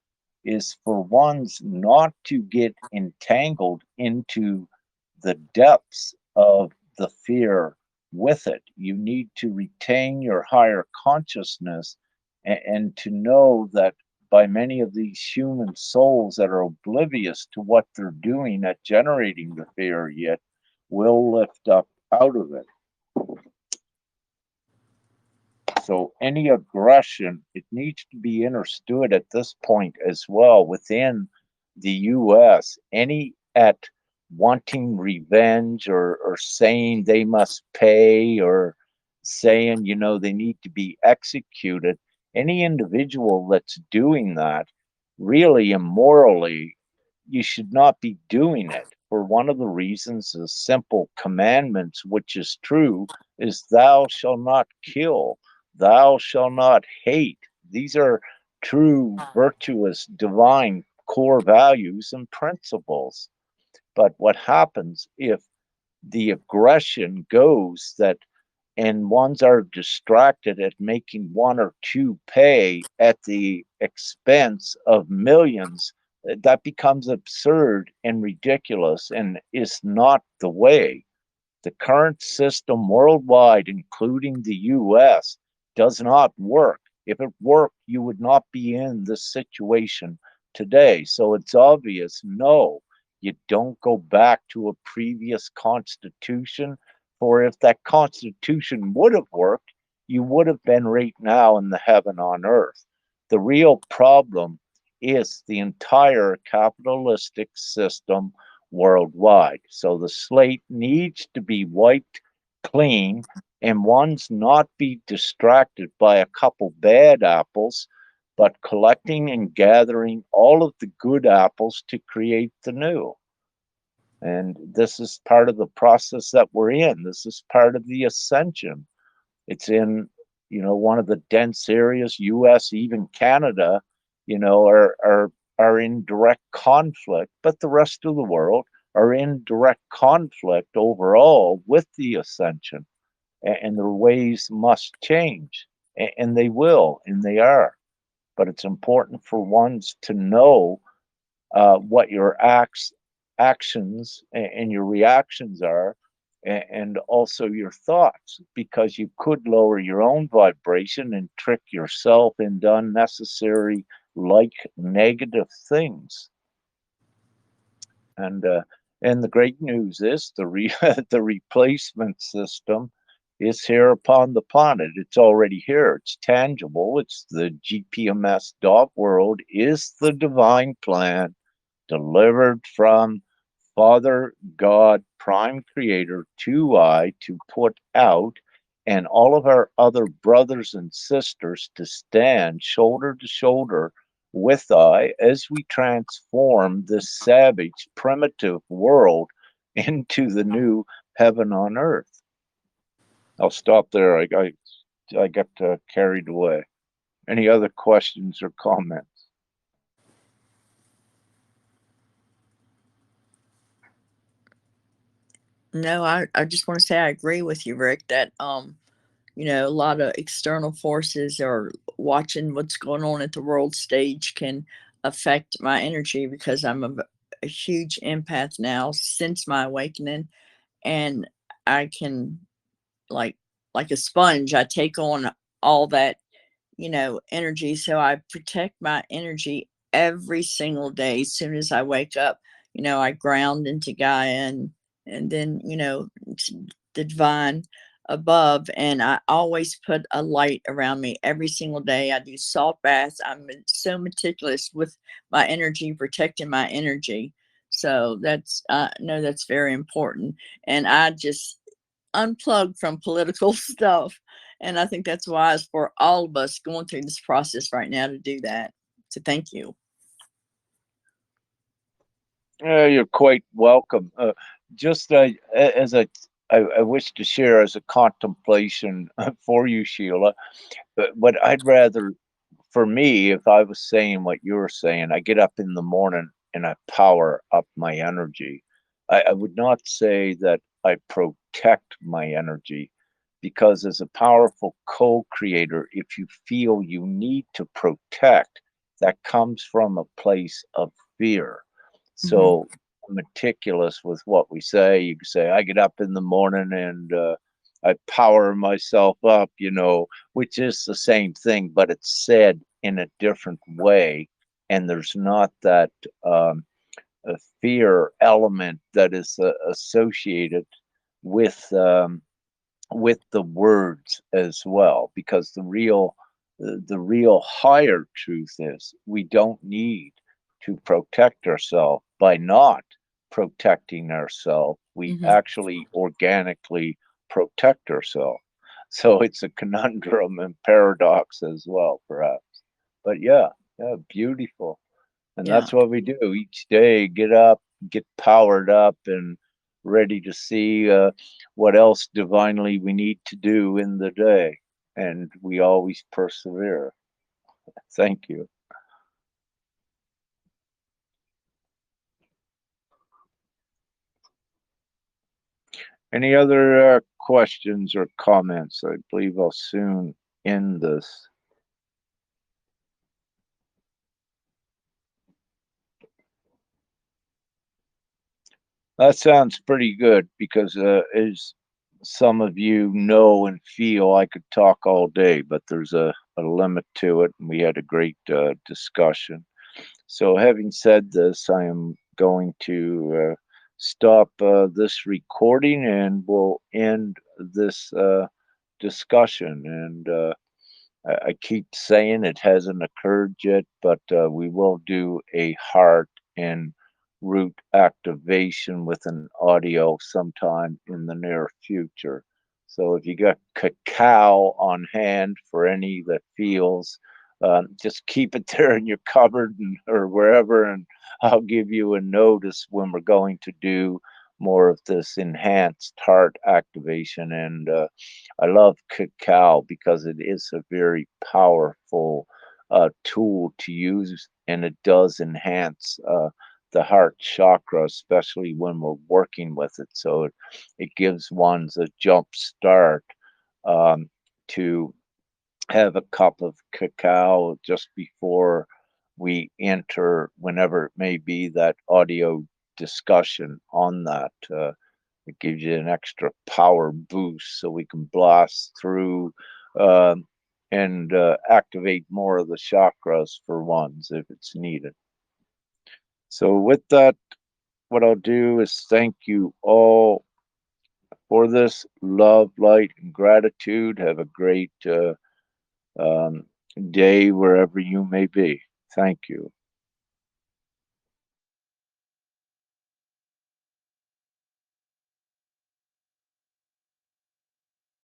is for ones not to get entangled into the depths of the fear with it. You need to retain your higher consciousness and to know that by many of these human souls that are oblivious to what they're doing at generating the fear yet will lift up out of it. So any aggression, it needs to be understood at this point as well within the US. Any at wanting revenge or saying they must pay or saying, they need to be executed, any individual that's doing that really immorally, you should not be doing it. For one of the reasons, the simple commandments, which is true, is thou shalt not kill. Thou shalt not hate. These are true, virtuous, divine core values and principles. But what happens if the aggression goes that and ones are distracted at making one or two pay at the expense of millions? That becomes absurd and ridiculous and is not the way. The current system worldwide, including the US, does not work. If it worked, you would not be in this situation today. So it's obvious no, you don't go back to a previous constitution. For if that constitution would have worked, you would have been right now in the heaven on earth. The real problem is the entire capitalistic system worldwide. So the slate needs to be wiped clean and one's not be distracted by a couple bad apples, but collecting and gathering all of the good apples to create the new. And this is part of the process that we're in. This is part of the ascension. It's in, one of the dense areas, US, even Canada, are in direct conflict, but the rest of the world are in direct conflict overall with the ascension. And their ways must change. And they will, and they are. But it's important for ones to know what your actions and your reactions are, and also your thoughts, because you could lower your own vibration and trick yourself into unnecessary, like negative things. And the great news is the replacement system is here upon the planet. It's already here. It's tangible. It's the GPMS dot world is the divine plan delivered from Father God, Prime Creator, to I, to put out, and all of our other brothers and sisters to stand shoulder to shoulder with I as we transform this savage, primitive world into the new heaven on earth. I'll stop there. I got carried away. Any other questions or comments? No, I just want to say I agree with you, Rick, that a lot of external forces or watching what's going on at the world stage can affect my energy because I'm a huge empath now since my awakening, and I can like like a sponge. I take on all that energy. So I protect my energy every single day. As soon as I wake up, I ground into Gaia and then, the divine above. And I always put a light around me every single day. I do salt baths. I'm so meticulous with my energy, protecting my energy. So no, that's very important. And I just unplug from political stuff. And I think that's wise for all of us going through this process right now to do that. So thank you. You're quite welcome. Just as I wish to share as a contemplation for you, Sheila, but I'd rather, for me, if I was saying what you were saying, I get up in the morning and I power up my energy. I would not say that I protect my energy because, as a powerful co creator, if you feel you need to protect, that comes from a place of fear. Mm-hmm. So, meticulous with what we say. You can say, I get up in the morning and I power myself up, which is the same thing, but it's said in a different way. And there's not that a fear element that is associated with the words as well, because the real higher truth is we don't need to protect ourselves. By not protecting ourselves, we Mm-hmm. actually organically protect ourselves. So it's a conundrum and paradox as well, perhaps. But yeah, beautiful. And Yeah. that's what we do each day: get up, get powered up, and ready to see what else divinely we need to do in the day. And we always persevere. Thank you. Any other questions or comments? I believe I'll soon end this. That sounds pretty good because, as some of you know and feel, I could talk all day, but there's a limit to it, and we had a great discussion. So, having said this, I am going to stop this recording and we'll end this discussion. And I keep saying it hasn't occurred yet, but we will do a heart and root activation with an audio sometime in the near future. So if you got cacao on hand for any that feels, just keep it there in your cupboard or wherever, and I'll give you a notice when we're going to do more of this enhanced heart activation. And I love cacao because it is a very powerful tool to use, and it does enhance the heart chakra, especially when we're working with it. So it gives one's a jump start to have a cup of cacao just before we enter, whenever it may be, that audio discussion on that. It gives you an extra power boost so we can blast through um, and activate more of the chakras for ones if it's needed. So, with that, what I'll do is thank you all for this love, light, and gratitude. Have a great um, day wherever you may be. Thank you.